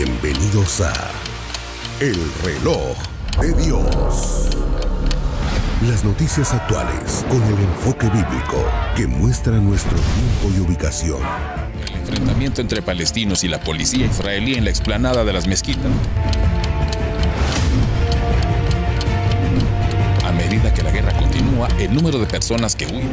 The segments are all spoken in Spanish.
Bienvenidos a El Reloj de Dios. Las noticias actuales con el enfoque bíblico que muestra nuestro tiempo y ubicación. El enfrentamiento entre palestinos y la policía israelí en la explanada de las mezquitas. A medida que la guerra continúa, el número de personas que huyen.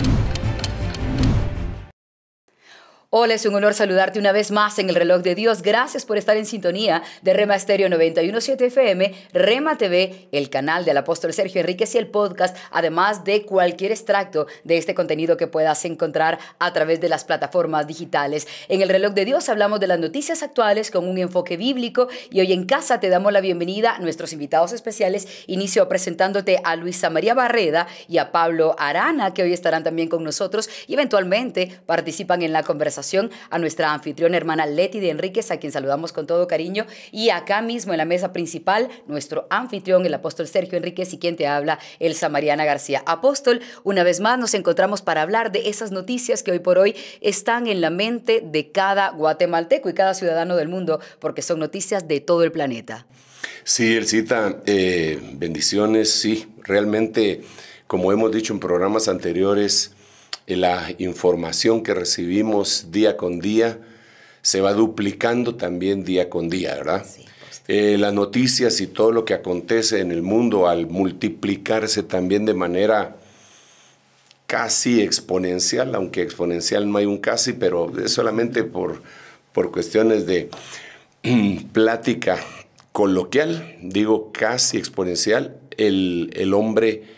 Hola, es un honor saludarte una vez más en El Reloj de Dios. Gracias por estar en sintonía de Rema Estéreo 91.7 FM, Rema TV, el canal del apóstol Sergio Enríquez y el podcast, además de cualquier extracto de este contenido que puedas encontrar a través de las plataformas digitales. En El Reloj de Dios hablamos de las noticias actuales con un enfoque bíblico y hoy en casa te damos la bienvenida a nuestros invitados especiales. Inicio presentándote a Luisa María Barreda y a Pablo Arana, que hoy estarán también con nosotros y eventualmente participan en la conversación, a nuestra anfitriona hermana Leti de Enríquez, a quien saludamos con todo cariño, y acá mismo en la mesa principal, nuestro anfitrión, el apóstol Sergio Enríquez, y quien te habla, Elsa Mariana García. Apóstol, una vez más nos encontramos para hablar de esas noticias que hoy por hoy están en la mente de cada guatemalteco y cada ciudadano del mundo, porque son noticias de todo el planeta. Sí, Elcita, bendiciones, sí, realmente, como hemos dicho en programas anteriores, la información que recibimos día con día se va duplicando también día con día, ¿verdad? Sí, las noticias y todo lo que acontece en el mundo al multiplicarse también de manera casi exponencial, aunque exponencial no hay un casi, pero es solamente por cuestiones de plática coloquial, digo casi exponencial, el hombre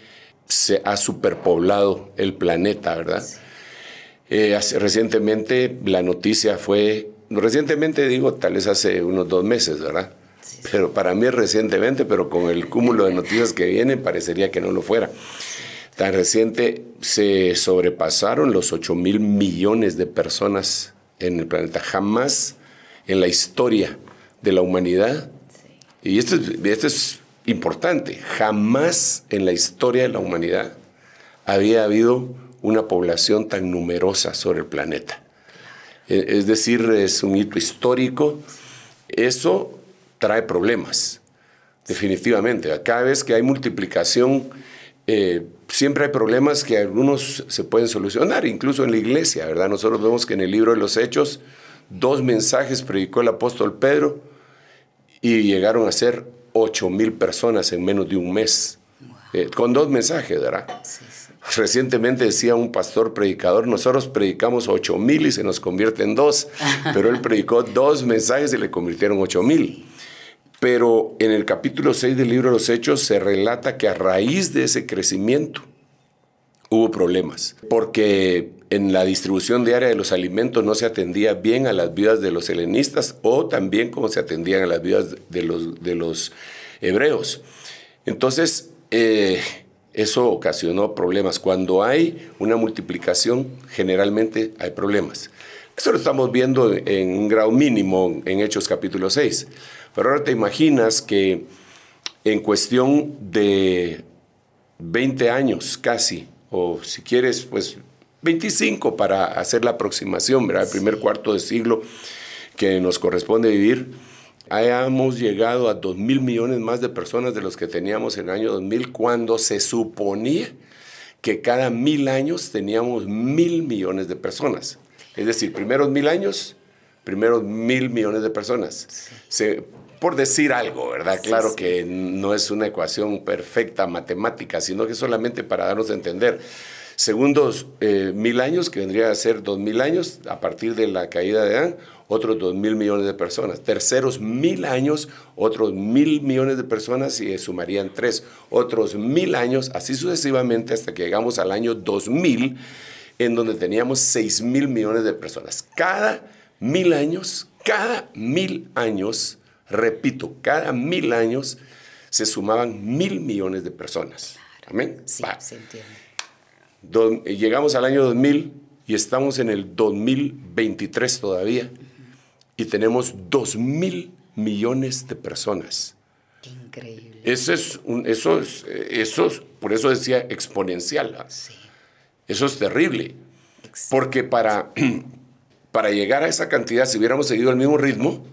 se ha superpoblado el planeta, ¿verdad? Sí. Recientemente la noticia fue, recientemente digo, tal vez hace unos 2 meses, ¿verdad? Sí. Pero para mí es recientemente, pero con el cúmulo de noticias que vienen parecería que no lo fuera. Tan reciente se sobrepasaron los 8,000 millones de personas en el planeta. Jamás en la historia de la humanidad, sí. Y esto es importante, jamás en la historia de la humanidad había habido una población tan numerosa sobre el planeta. Es decir, es un hito histórico. Eso trae problemas, definitivamente. Cada vez que hay multiplicación, siempre hay problemas que algunos se pueden solucionar, incluso en la iglesia, ¿verdad? Nosotros vemos que en el libro de los Hechos, 2 mensajes predicó el apóstol Pedro y llegaron a ser 8,000 personas en menos de un mes, wow. Con 2 mensajes, ¿verdad? Sí, sí. Recientemente decía un pastor predicador, nosotros predicamos 8,000 y se nos convierte en 2, pero él predicó 2 mensajes y le convirtieron 8,000. Pero en el capítulo 6 del libro de los Hechos se relata que a raíz de ese crecimiento hubo problemas, porque en la distribución diaria de los alimentos no se atendía bien a las vidas de los helenistas o también como se atendían a las vidas de los hebreos. Entonces, eso ocasionó problemas. Cuando hay una multiplicación, generalmente hay problemas. Eso lo estamos viendo en un grado mínimo en Hechos capítulo 6. Pero ahora te imaginas que en cuestión de 20 años casi, o si quieres, pues 25 para hacer la aproximación, ¿verdad? El primer cuarto de siglo que nos corresponde vivir, hayamos llegado a 2,000 millones más de personas de los que teníamos en el año 2000, cuando se suponía que cada 1,000 años teníamos 1,000 millones de personas. Es decir, primeros 1,000 años, primeros 1,000 millones de personas. Sí. Por decir algo, ¿verdad? Sí, claro, sí. Que no es una ecuación perfecta matemática, sino que solamente para darnos a entender. Segundos 1,000 años, que vendría a ser 2,000 años, a partir de la caída de Adán, otros 2,000 millones de personas. Terceros 1,000 años, otros 1,000 millones de personas, y sumarían 3. Otros 1,000 años, así sucesivamente, hasta que llegamos al año 2000, en donde teníamos 6,000 millones de personas. Cada 1,000 años, repito, cada 1,000 años se sumaban 1,000 millones de personas. Claro. ¿Amén? Sí, se entiende. Llegamos al año 2000 y estamos en el 2023 todavía, y tenemos 2,000 millones de personas. Qué increíble. Eso es, por eso decía exponencial. Sí. Eso es terrible. Porque para llegar a esa cantidad, si hubiéramos seguido el mismo ritmo,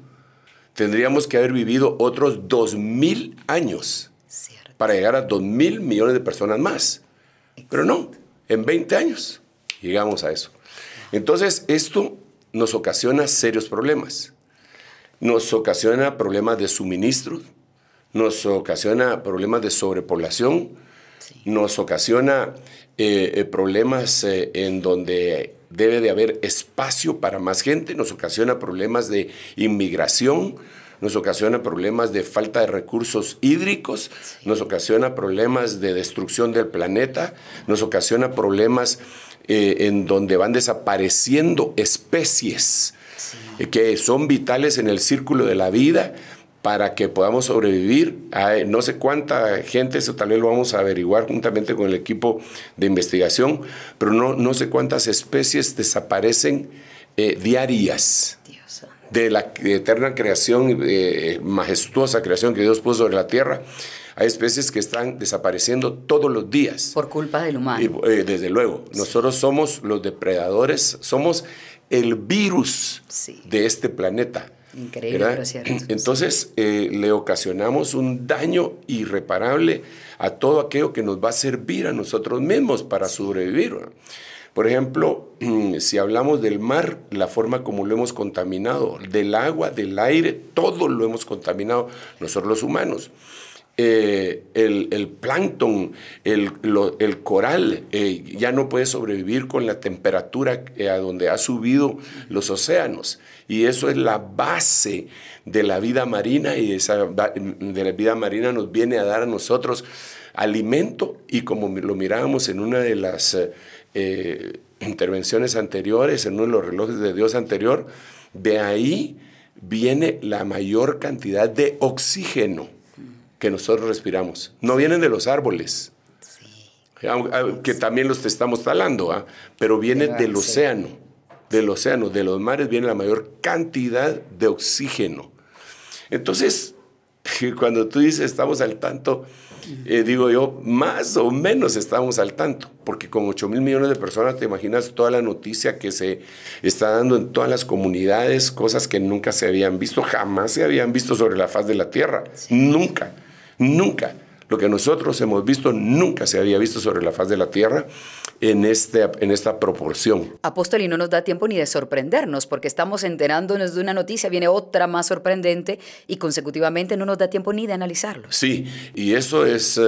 tendríamos que haber vivido otros 2000 años para llegar a 2.000 millones de personas más. Pero no, en 20 años llegamos a eso. Entonces, esto nos ocasiona serios problemas. Nos ocasiona problemas de suministro, nos ocasiona problemas de sobrepoblación, nos ocasiona problemas en donde debe de haber espacio para más gente, nos ocasiona problemas de inmigración, nos ocasiona problemas de falta de recursos hídricos, nos ocasiona problemas de destrucción del planeta, nos ocasiona problemas en donde van desapareciendo especies que son vitales en el círculo de la vida para que podamos sobrevivir. No sé cuánta gente, eso tal vez lo vamos a averiguar juntamente con el equipo de investigación, pero no sé cuántas especies desaparecen diarias de la eterna creación, majestuosa creación que Dios puso sobre la tierra. Hay especies que están desapareciendo todos los días. Por culpa del humano. Desde luego. Nosotros somos los depredadores, somos el virus de este planeta. Increíble, pero cierto. Entonces, le ocasionamos un daño irreparable a todo aquello que nos va a servir a nosotros mismos para sobrevivir, ¿no? Por ejemplo, si hablamos del mar, la forma como lo hemos contaminado, del agua, del aire, todo lo hemos contaminado nosotros los humanos. El plancton, el coral, ya no puede sobrevivir con la temperatura a donde ha subido los océanos. Y eso es la base de la vida marina, y esa de la vida marina nos viene a dar a nosotros alimento, y como lo mirábamos en una de las intervenciones anteriores, en uno de los relojes de Dios anterior, de ahí viene la mayor cantidad de oxígeno que nosotros respiramos. No vienen de los árboles, que también los estamos talando, pero viene del océano, de los mares viene la mayor cantidad de oxígeno. Entonces, cuando tú dices estamos al tanto, digo yo, más o menos estamos al tanto, porque con 8.000 millones de personas, te imaginas toda la noticia que se está dando en todas las comunidades, cosas que nunca se habían visto, jamás se habían visto sobre la faz de la tierra, nunca. Lo que nosotros hemos visto nunca se había visto sobre la faz de la tierra en esta proporción. Apóstol, y no nos da tiempo ni de sorprendernos, porque estamos enterándonos de una noticia, viene otra más sorprendente, y consecutivamente no nos da tiempo ni de analizarlo. Sí, y eso es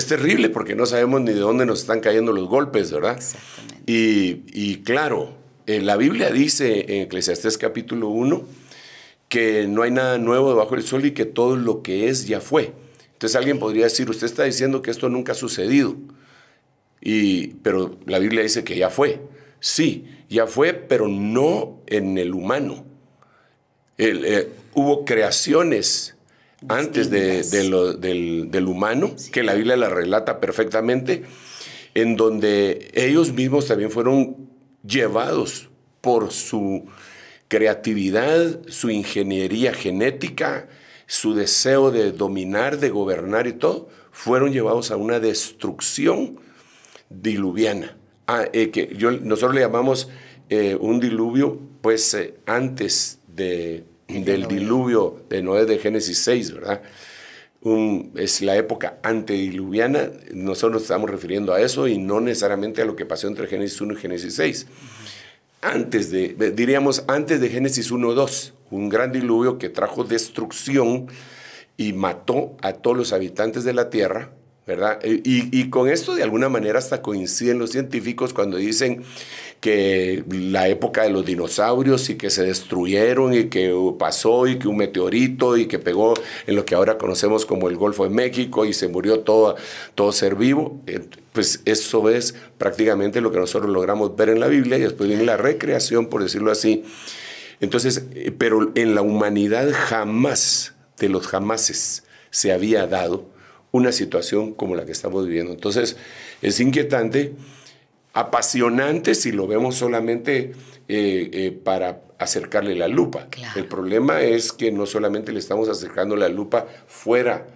terrible, porque no sabemos ni de dónde nos están cayendo los golpes, ¿verdad? Exactamente. Y claro, la Biblia dice en Eclesiastés capítulo 1 que no hay nada nuevo debajo del sol y que todo lo que es ya fue. Entonces alguien podría decir, usted está diciendo que esto nunca ha sucedido, pero la Biblia dice que ya fue. Sí, ya fue, pero no en el humano. Hubo creaciones antes del humano, que la Biblia la relata perfectamente, en donde ellos mismos también fueron llevados por su creatividad, su ingeniería genética, su deseo de dominar, de gobernar y todo, fueron llevados a una destrucción diluviana. Nosotros le llamamos un diluvio, pues antes del diluvio de Noé de Génesis 6, ¿verdad? Es la época antediluviana, nosotros nos estamos refiriendo a eso y no necesariamente a lo que pasó entre Génesis 1 y Génesis 6. Antes de Génesis 1:2, un gran diluvio que trajo destrucción y mató a todos los habitantes de la tierra, ¿verdad? Y con esto de alguna manera hasta coinciden los científicos cuando dicen que la época de los dinosaurios y que se destruyeron y que pasó y que un meteorito y que pegó en lo que ahora conocemos como el Golfo de México y se murió todo ser vivo. Pues eso es prácticamente lo que nosotros logramos ver en la Biblia, y después viene la recreación, por decirlo así. Entonces, pero en la humanidad jamás, de los jamases, se había dado una situación como la que estamos viviendo. Entonces, es inquietante, apasionante si lo vemos solamente para acercarle la lupa. Claro. El problema es que no solamente le estamos acercando la lupa fuera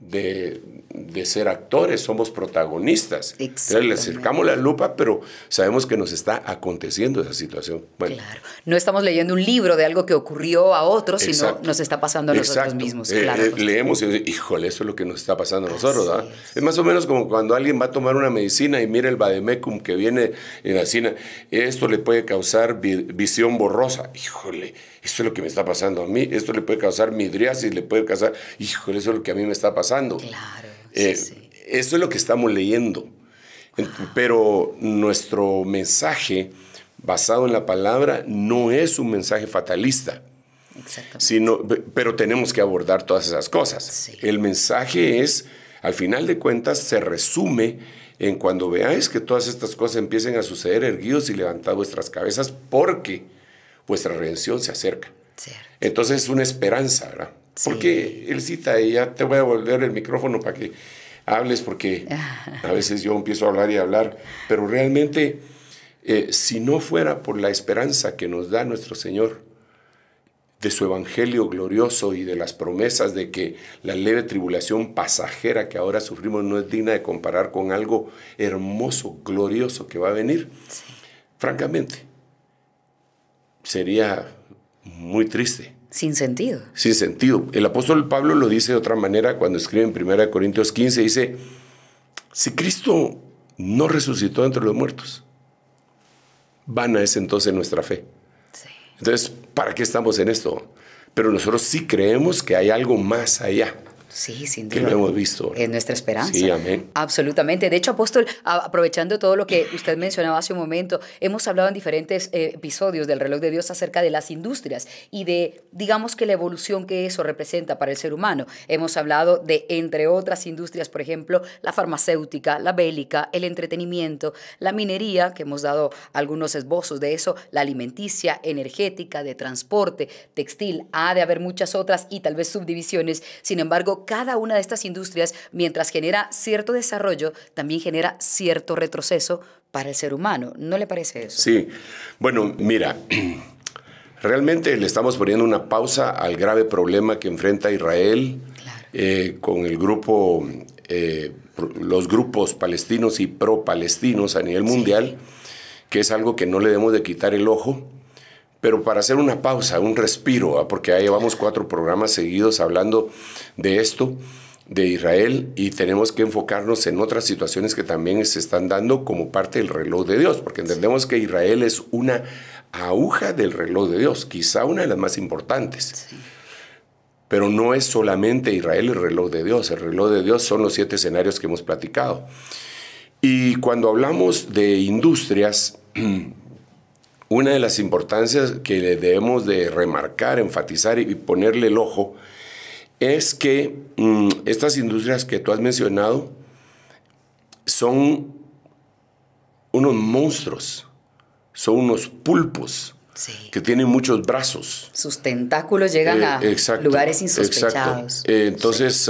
de ser actores, somos protagonistas. Entonces le acercamos la lupa, pero sabemos que nos está aconteciendo esa situación. Bueno. Claro. No estamos leyendo un libro de algo que ocurrió a otros, sino nos está pasando a nosotros mismos. Claro, leemos y decimos, híjole, eso es lo que nos está pasando a nosotros. ¿verdad? Es más o menos como cuando alguien va a tomar una medicina y mira el vademecum que viene en la cina. Esto le puede causar visión borrosa. Híjole, esto es lo que me está pasando a mí. Esto le puede causar midriasis, le puede causar, híjole, eso es lo que a mí me está pasando. Claro. Eso es lo que estamos leyendo. Pero nuestro mensaje basado en la palabra no es un mensaje fatalista. Pero tenemos que abordar todas esas cosas. Sí. El mensaje es, al final de cuentas, se resume en cuando veáis que todas estas cosas empiecen a suceder, erguidos y levantad vuestras cabezas, porque vuestra redención se acerca. Cierto. Entonces es una esperanza, ¿verdad? Sí. Porque él cita, y ya te voy a volver el micrófono para que hables, porque a veces yo empiezo a hablar y hablar, pero realmente, si no fuera por la esperanza que nos da nuestro Señor, de su evangelio glorioso y de las promesas de que la leve tribulación pasajera que ahora sufrimos no es digna de comparar con algo hermoso, glorioso que va a venir, francamente, sería muy triste. Sin sentido. Sin sentido. El apóstol Pablo lo dice de otra manera cuando escribe en 1 Corintios 15, dice, si Cristo no resucitó entre los muertos, vana es entonces nuestra fe. Sí. Entonces, ¿para qué estamos en esto? Pero nosotros sí creemos que hay algo más allá. Sí, sin duda. Que lo hemos visto. Es nuestra esperanza. Sí, amén. Absolutamente. De hecho, apóstol, aprovechando todo lo que usted mencionaba hace un momento, hemos hablado en diferentes episodios del Reloj de Dios acerca de las industrias y de, digamos que la evolución que eso representa para el ser humano. Hemos hablado de, entre otras industrias, por ejemplo, la farmacéutica, la bélica, el entretenimiento, la minería, que hemos dado algunos esbozos de eso, la alimenticia, energética, de transporte, textil. Ha de haber muchas otras y tal vez subdivisiones. Sin embargo, cada una de estas industrias, mientras genera cierto desarrollo, también genera cierto retroceso para el ser humano. ¿No le parece eso? Sí. Bueno, mira, realmente le estamos poniendo una pausa al grave problema que enfrenta Israel. Claro. Con el grupo, los grupos palestinos y pro-palestinos a nivel mundial, que es algo que no le debemos de quitar el ojo. Pero para hacer una pausa, un respiro, porque ahí llevamos 4 programas seguidos hablando de esto, de Israel, y tenemos que enfocarnos en otras situaciones que también se están dando como parte del reloj de Dios, porque entendemos que Israel es una aguja del reloj de Dios, quizá una de las más importantes. Sí. Pero no es solamente Israel el reloj de Dios son los 7 escenarios que hemos platicado. Y cuando hablamos de industrias, una de las importancias que debemos de remarcar, enfatizar y ponerle el ojo es que estas industrias que tú has mencionado son unos monstruos, son unos pulpos que tienen muchos brazos. Sus tentáculos llegan a lugares insospechados. Entonces,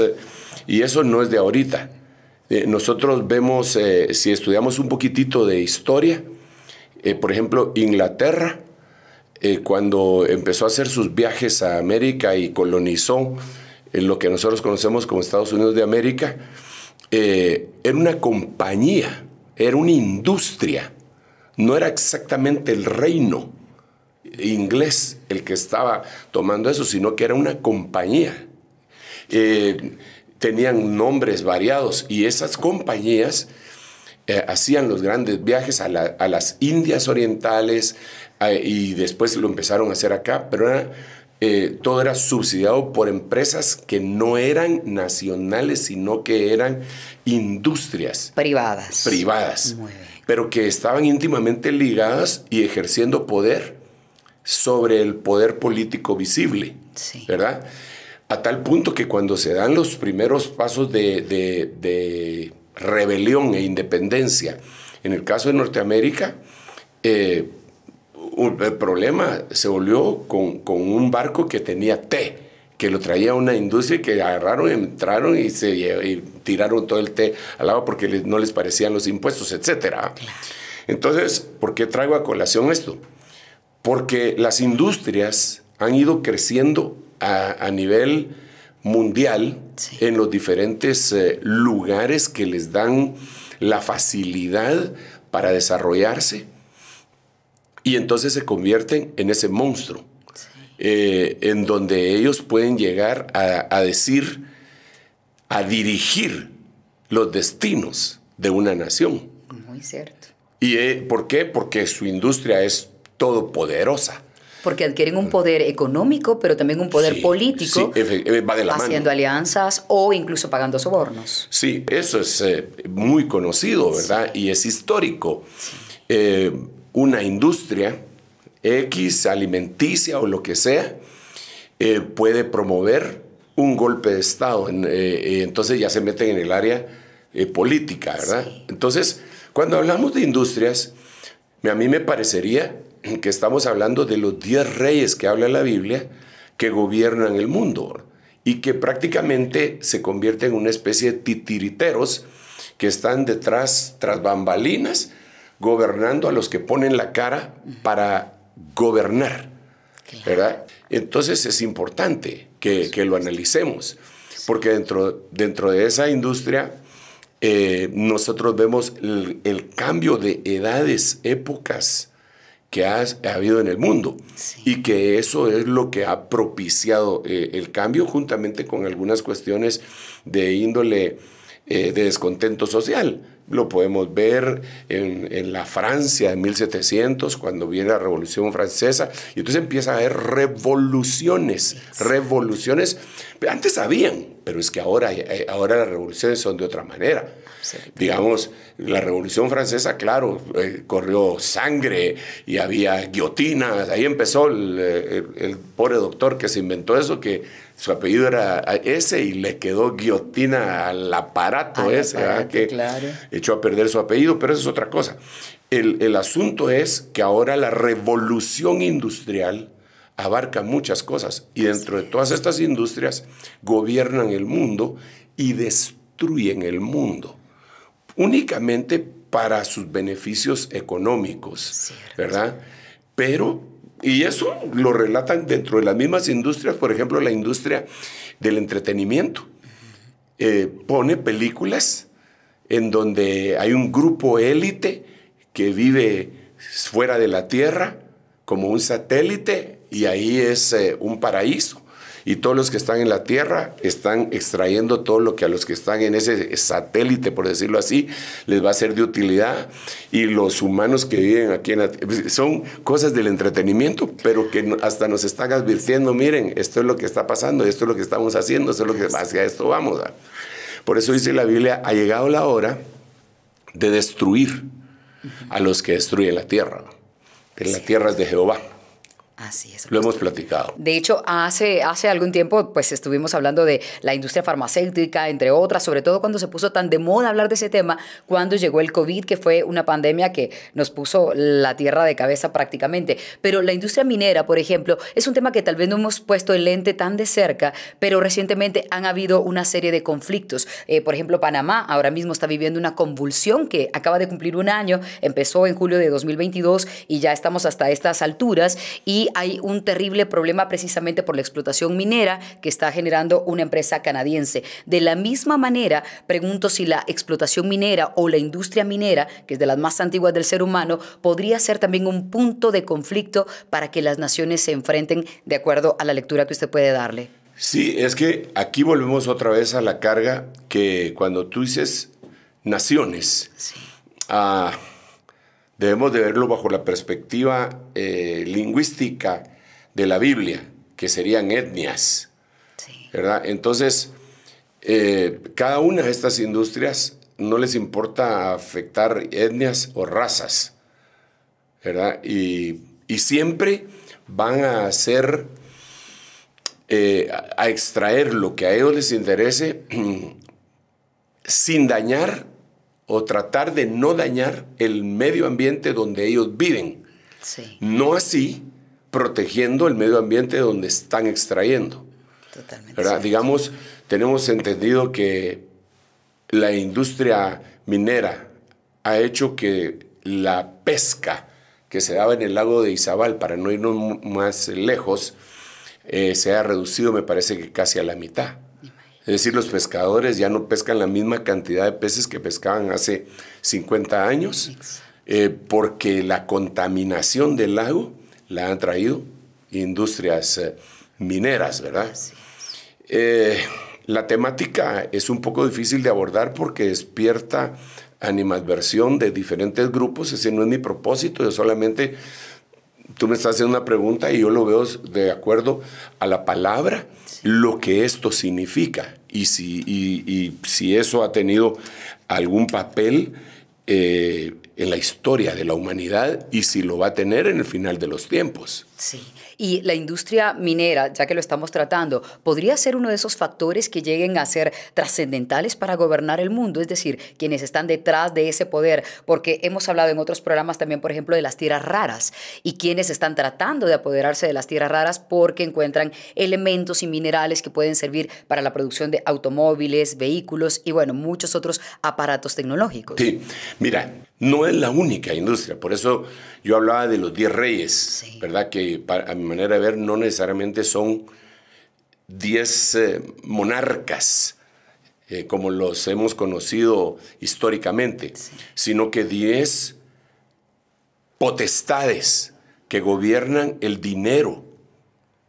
y eso no es de ahorita. Nosotros vemos, si estudiamos un poquitito de historia, por ejemplo, Inglaterra, cuando empezó a hacer sus viajes a América y colonizó lo que nosotros conocemos como Estados Unidos de América, era una compañía, era una industria, no era exactamente el reino inglés el que estaba tomando eso, sino que era una compañía. Tenían nombres variados y esas compañías hacían los grandes viajes a las Indias Orientales y después lo empezaron a hacer acá, pero todo era subsidiado por empresas que no eran nacionales, sino que eran industrias privadas, pero que estaban íntimamente ligadas y ejerciendo poder sobre el poder político visible, ¿verdad? A tal punto que cuando se dan los primeros pasos de rebelión e independencia, en el caso de Norteamérica, el problema se volvió con un barco que tenía té, que lo traía una industria que agarraron, entraron y tiraron todo el té al agua porque no les parecían los impuestos, etc. Entonces, ¿por qué traigo a colación esto? Porque las industrias han ido creciendo a nivel mundial Sí. en los diferentes lugares que les dan la facilidad para desarrollarse, y entonces se convierten en ese monstruo, Sí. en donde ellos pueden llegar a decir, a dirigir los destinos de una nación. Muy cierto. ¿Y por qué? Porque su industria es todopoderosa. Porque adquieren un poder económico, pero también un poder Sí, político, sí, va de la haciendo mano. alianzas o incluso pagando sobornos. Sí, eso es muy conocido, ¿verdad? Sí. Y es histórico. Una industria X, alimenticia o lo que sea, puede promover un golpe de Estado. Entonces ya se meten en el área política, ¿verdad? Sí. Entonces, cuando hablamos de industrias, a mí me parecería que estamos hablando de los 10 reyes que habla la Biblia que gobiernan el mundo y que prácticamente se convierten en una especie de titiriteros que están detrás, tras bambalinas, gobernando a los que ponen la cara para gobernar, Claro. ¿verdad? Entonces es importante que lo analicemos, porque dentro de esa industria nosotros vemos el cambio de edades, épocas que ha habido en el mundo, Sí. y que eso es lo que ha propiciado el cambio, juntamente con algunas cuestiones de índole de descontento social. Lo podemos ver en la Francia de 1700, cuando viene la Revolución Francesa, y entonces empieza a haber revoluciones. Antes habían, pero es que ahora las revoluciones son de otra manera. Digamos, la Revolución Francesa, claro, corrió sangre y había guillotinas. Ahí empezó el pobre doctor que se inventó eso, que su apellido era ese y le quedó guillotina al aparato ese, que claro. echó a perder su apellido, pero eso es otra cosa. El asunto es que ahora la revolución industrial abarca muchas cosas, y dentro de todas estas industrias gobiernan el mundo y destruyen el mundo únicamente para sus beneficios económicos, Cierto. ¿verdad? Pero, y eso lo relatan dentro de las mismas industrias, por ejemplo, la industria del entretenimiento. Pone películas en donde hay un grupo élite que vive fuera de la Tierra como un satélite, y ahí es un paraíso. Y todos los que están en la Tierra están extrayendo todo lo que a los que están en ese satélite, por decirlo así, les va a ser de utilidad. Y los humanos que viven aquí en la Tierra, son cosas del entretenimiento, pero que hasta nos están advirtiendo, miren, esto es lo que está pasando, esto es lo que estamos haciendo, esto es lo que hacia esto vamos. Por eso dice la Biblia, ha llegado la hora de destruir a los que destruyen la Tierra. Que la Tierra es de Jehová. Así es. Lo hemos platicado. De hecho, hace algún tiempo pues estuvimos hablando de la industria farmacéutica, entre otras, sobre todo cuando se puso tan de moda hablar de ese tema, cuando llegó el COVID, que fue una pandemia que nos puso la tierra de cabeza prácticamente. Pero la industria minera, por ejemplo, es un tema que tal vez no hemos puesto el lente tan de cerca, pero recientemente han habido una serie de conflictos. Por ejemplo, Panamá ahora mismo está viviendo una convulsión que acaba de cumplir un año, empezó en julio de 2022 y ya estamos hasta estas alturas, y hay un terrible problema precisamente por la explotación minera que está generando una empresa canadiense. De la misma manera, pregunto si la explotación minera o la industria minera, que es de las más antiguas del ser humano, podría ser también un punto de conflicto para que las naciones se enfrenten, de acuerdo a la lectura que usted puede darle. Sí, es que aquí volvemos otra vez a la carga que cuando tú dices naciones, Sí. Debemos de verlo bajo la perspectiva lingüística de la Biblia, que serían etnias, Sí. ¿verdad? Entonces, cada una de estas industrias no les importa afectar etnias o razas, ¿verdad? Y siempre van a hacer, a extraer lo que a ellos les interese sin dañar o tratar de no dañar el medio ambiente donde ellos viven. Sí. No así protegiendo el medio ambiente donde están extrayendo. Totalmente. ¿Verdad? Cierto. Digamos, tenemos entendido que la industria minera ha hecho que la pesca que se daba en el lago de Izabal, para no irnos más lejos, se ha reducido, me parece que casi a la mitad. Es decir, los pescadores ya no pescan la misma cantidad de peces que pescaban hace 50 años, porque la contaminación del lago la han traído industrias mineras, ¿verdad? La temática es un poco difícil de abordar porque despierta animadversión de diferentes grupos. Ese no es mi propósito, yo solamente, tú me estás haciendo una pregunta y yo lo veo de acuerdo a la palabra, lo que esto significa y si eso ha tenido algún papel en la historia de la humanidad y si lo va a tener en el final de los tiempos. Sí. Y la industria minera, ya que lo estamos tratando, ¿podría ser uno de esos factores que lleguen a ser trascendentales para gobernar el mundo? Es decir, quienes están detrás de ese poder, porque hemos hablado en otros programas también, por ejemplo, de las tierras raras y quienes están tratando de apoderarse de las tierras raras porque encuentran elementos y minerales que pueden servir para la producción de automóviles, vehículos y, bueno, muchos otros aparatos tecnológicos. Sí, mira, no es la única industria, por eso yo hablaba de los 10 reyes, sí, ¿verdad? Que a mi manera de ver no necesariamente son 10 monarcas como los hemos conocido históricamente, sí, sino que 10 potestades que gobiernan el dinero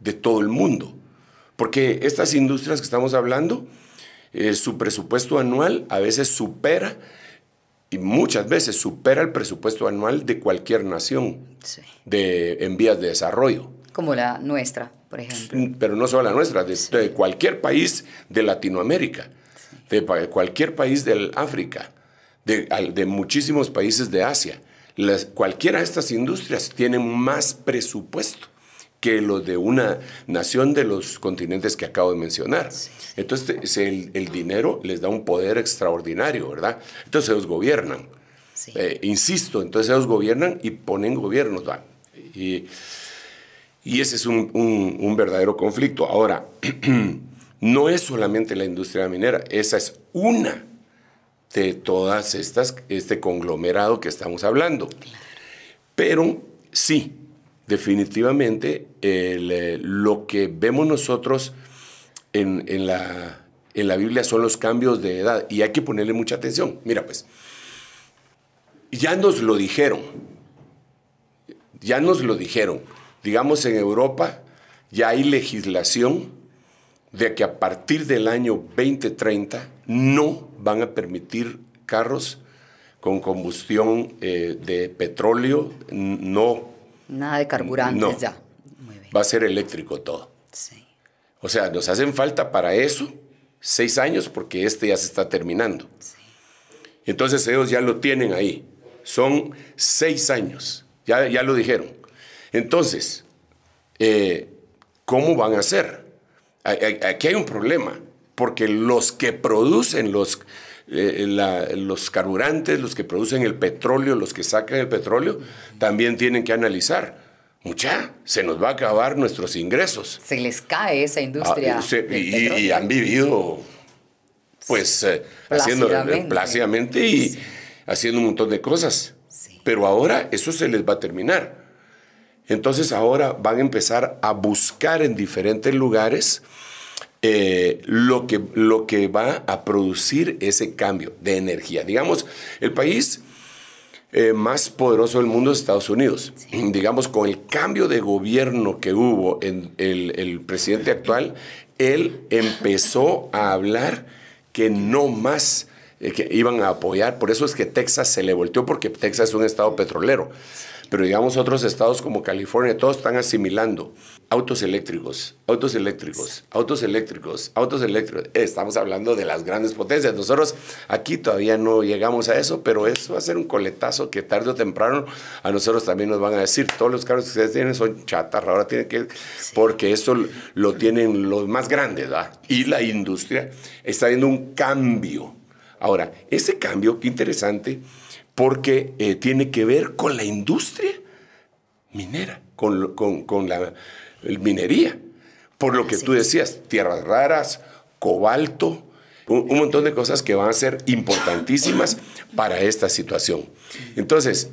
de todo el mundo. Porque estas industrias que estamos hablando, su presupuesto anual a veces supera, y muchas veces supera el presupuesto anual de cualquier nación, sí, en vías de desarrollo. Como la nuestra, por ejemplo. Pero no solo la nuestra, de cualquier país de Latinoamérica, sí, de cualquier país del África, de muchísimos países de Asia. Cualquiera de estas industrias tienen más presupuesto que los de una nación de los continentes que acabo de mencionar. Sí. Entonces el dinero les da un poder extraordinario, ¿verdad? Entonces ellos gobiernan. Sí. Insisto, entonces ellos gobiernan y ponen gobiernos, ¿va? Y ese es un verdadero conflicto. Ahora, no es solamente la industria minera, esa es una de todas este conglomerado que estamos hablando. Claro. Pero sí, definitivamente lo que vemos nosotros en la Biblia son los cambios de edad y hay que ponerle mucha atención. Mira pues, ya nos lo dijeron, digamos en Europa ya hay legislación de que a partir del año 2030 no van a permitir carros con combustión de petróleo, no. Nada de carburantes, no, ya. Muy bien. Va a ser eléctrico todo. Sí. O sea, nos hacen falta para eso 6 años porque ya se está terminando. Sí. Entonces ellos ya lo tienen ahí. Son 6 años. Ya lo dijeron. Entonces, ¿cómo van a hacer? Aquí hay un problema. Porque los que producen los carburantes, los que producen el petróleo, los que sacan el petróleo, también tienen que analizar. Se nos va a acabar nuestros ingresos. Se les cae esa industria. Y han vivido, pues, plácidamente y sí, haciendo un montón de cosas. Sí. Pero ahora eso se les va a terminar. Entonces ahora van a empezar a buscar en diferentes lugares lo que va a producir ese cambio de energía. Digamos, el país más poderoso del mundo es Estados Unidos. Sí. Digamos, con el cambio de gobierno que hubo en el presidente actual, él empezó a hablar que no más que iban a apoyar. Por eso es que Texas se le volteó, porque Texas es un estado petrolero. Pero digamos otros estados como California, todos están asimilando autos eléctricos. Estamos hablando de las grandes potencias. Nosotros aquí todavía no llegamos a eso, pero eso va a ser un coletazo que tarde o temprano a nosotros también nos van a decir, todos los carros que ustedes tienen son chatarra, ahora tienen que... Sí. Porque eso lo tienen los más grandes, ¿verdad? Y la industria está viendo un cambio. Ahora, ese cambio, qué interesante, porque tiene que ver con la industria minera, con la minería. Por lo que tú decías, tierras raras, cobalto, un montón de cosas que van a ser importantísimas para esta situación. Entonces,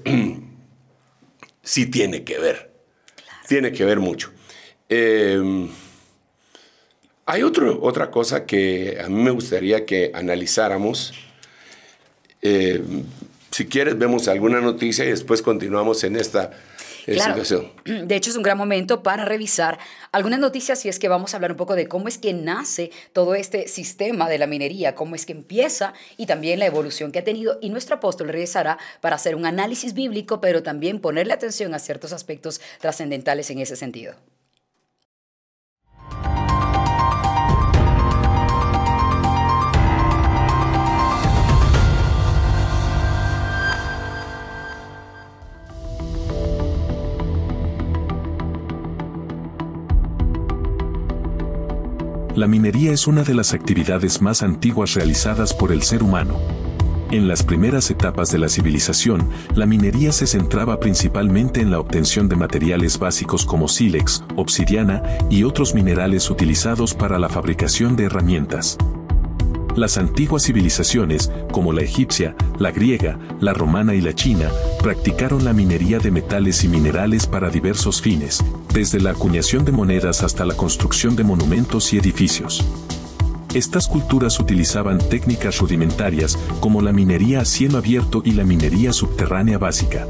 sí tiene que ver. Claro. Tiene que ver mucho. Hay otra cosa que a mí me gustaría que analizáramos. Si quieres, vemos alguna noticia y después continuamos en esta situación. De hecho, es un gran momento para revisar algunas noticias y es que vamos a hablar un poco de cómo es que nace todo este sistema de la minería, cómo es que empieza y también la evolución que ha tenido. Y nuestro apóstol regresará para hacer un análisis bíblico, pero también ponerle atención a ciertos aspectos trascendentales en ese sentido. La minería es una de las actividades más antiguas realizadas por el ser humano. En las primeras etapas de la civilización, la minería se centraba principalmente en la obtención de materiales básicos como sílex, obsidiana y otros minerales utilizados para la fabricación de herramientas. Las antiguas civilizaciones, como la egipcia, la griega, la romana y la china, practicaron la minería de metales y minerales para diversos fines, desde la acuñación de monedas hasta la construcción de monumentos y edificios. Estas culturas utilizaban técnicas rudimentarias como la minería a cielo abierto y la minería subterránea básica.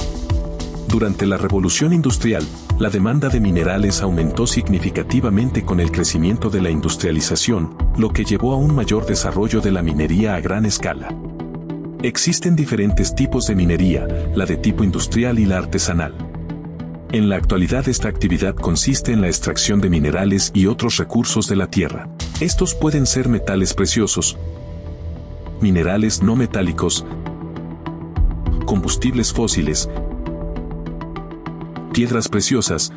Durante la Revolución Industrial, la demanda de minerales aumentó significativamente con el crecimiento de la industrialización, lo que llevó a un mayor desarrollo de la minería a gran escala. Existen diferentes tipos de minería, la de tipo industrial y la artesanal. En la actualidad esta actividad consiste en la extracción de minerales y otros recursos de la tierra. Estos pueden ser metales preciosos, minerales no metálicos, combustibles fósiles, piedras preciosas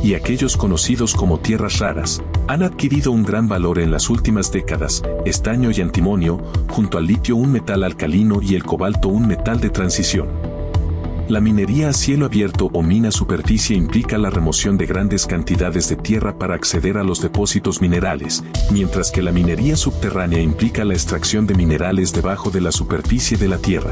y aquellos conocidos como tierras raras. Han adquirido un gran valor en las últimas décadas, estaño y antimonio, junto al litio un metal alcalino y el cobalto un metal de transición. La minería a cielo abierto o mina superficie implica la remoción de grandes cantidades de tierra para acceder a los depósitos minerales, mientras que la minería subterránea implica la extracción de minerales debajo de la superficie de la tierra.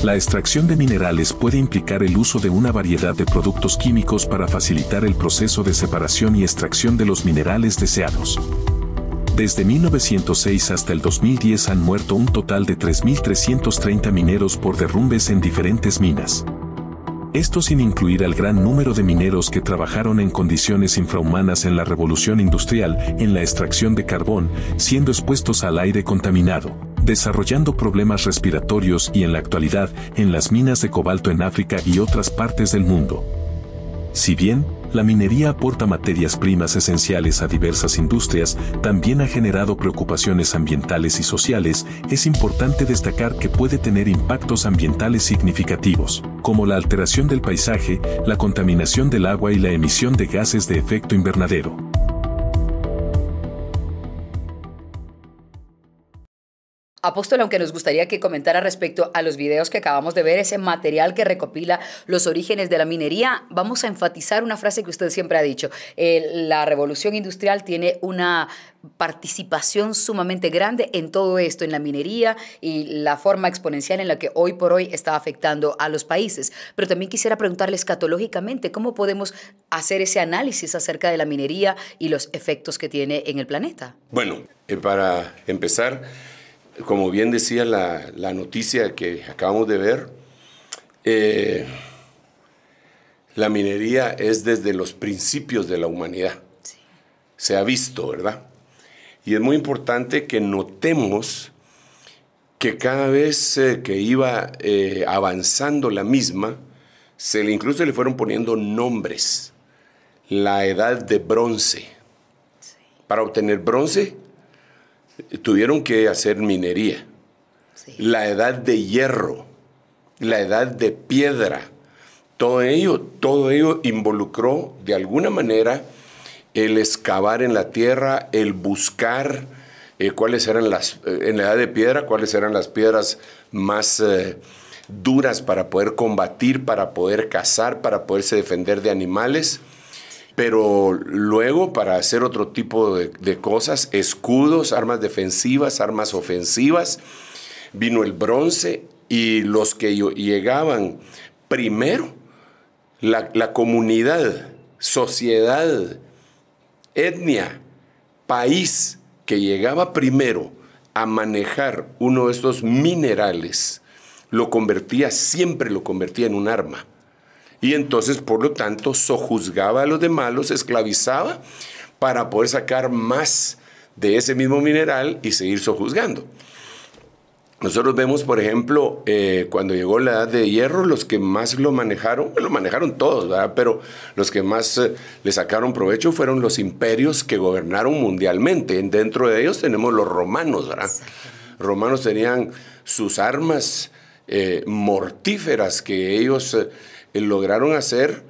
La extracción de minerales puede implicar el uso de una variedad de productos químicos para facilitar el proceso de separación y extracción de los minerales deseados. Desde 1906 hasta el 2010 han muerto un total de 3.330 mineros por derrumbes en diferentes minas. Esto sin incluir al gran número de mineros que trabajaron en condiciones infrahumanas en la revolución industrial, en la extracción de carbón, siendo expuestos al aire contaminado, desarrollando problemas respiratorios y en la actualidad, en las minas de cobalto en África y otras partes del mundo. Si bien, la minería aporta materias primas esenciales a diversas industrias, también ha generado preocupaciones ambientales y sociales. Es importante destacar que puede tener impactos ambientales significativos, como la alteración del paisaje, la contaminación del agua y la emisión de gases de efecto invernadero. Apóstol, aunque nos gustaría que comentara respecto a los videos que acabamos de ver, ese material que recopila los orígenes de la minería, vamos a enfatizar una frase que usted siempre ha dicho. La revolución industrial tiene una participación sumamente grande en todo esto, en la minería y la forma exponencial en la que hoy por hoy está afectando a los países. Pero también quisiera preguntarle escatológicamente, ¿cómo podemos hacer ese análisis acerca de la minería y los efectos que tiene en el planeta? Bueno, para empezar, como bien decía la noticia que acabamos de ver, la minería es desde los principios de la humanidad. Sí. Se ha visto, ¿verdad? Y es muy importante que notemos que cada vez que iba avanzando la misma, incluso le fueron poniendo nombres. La edad de bronce. Sí. Para obtener bronce, tuvieron que hacer minería. Sí. La edad de hierro, la edad de piedra, todo ello involucró de alguna manera el excavar en la tierra, el buscar cuáles eran en la edad de piedra, cuáles eran las piedras más duras para poder combatir, para poder cazar, para poderse defender de animales. Pero luego para hacer otro tipo de cosas, escudos, armas defensivas, armas ofensivas, vino el bronce y los que llegaban primero, la comunidad, sociedad, etnia país que llegaba primero a manejar uno de estos minerales, siempre lo convertía en un arma. Y entonces, por lo tanto, sojuzgaba a los demás, los esclavizaba para poder sacar más de ese mismo mineral y seguir sojuzgando. Nosotros vemos, por ejemplo, cuando llegó la Edad de Hierro, los que más lo manejaron todos, ¿verdad? Pero los que más le sacaron provecho fueron los imperios que gobernaron mundialmente. Dentro de ellos tenemos los romanos, ¿verdad? Los romanos tenían sus armas mortíferas que ellos lograron hacer.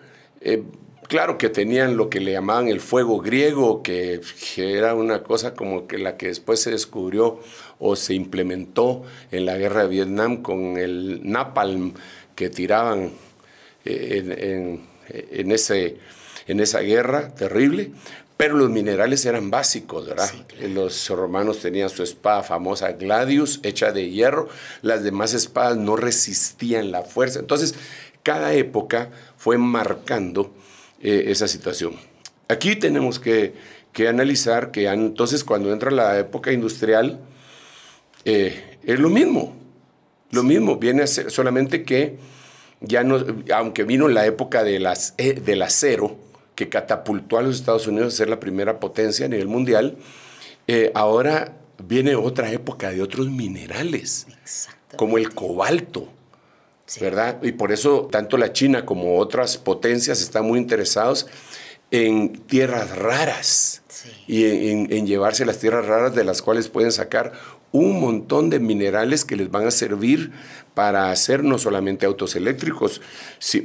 Claro que tenían lo que le llamaban el fuego griego, que era una cosa como que la que después se descubrió o se implementó en la guerra de Vietnam con el napalm que tiraban en esa guerra terrible. Pero los minerales eran básicos, ¿verdad? Sí, claro. Los romanos tenían su espada famosa Gladius, hecha de hierro. Las demás espadas no resistían la fuerza. Entonces, cada época fue marcando esa situación. Aquí tenemos que analizar que entonces cuando entra la época industrial es lo mismo. Lo mismo, viene a ser solamente que ya no, aunque vino la época del acero, que catapultó a los Estados Unidos a ser la primera potencia a nivel mundial, ahora viene otra época de otros minerales, como el cobalto. Sí. ¿Verdad? Y por eso tanto la China como otras potencias están muy interesados en tierras raras, sí, y en llevarse las tierras raras, de las cuales pueden sacar un montón de minerales que les van a servir para hacer no solamente autos eléctricos,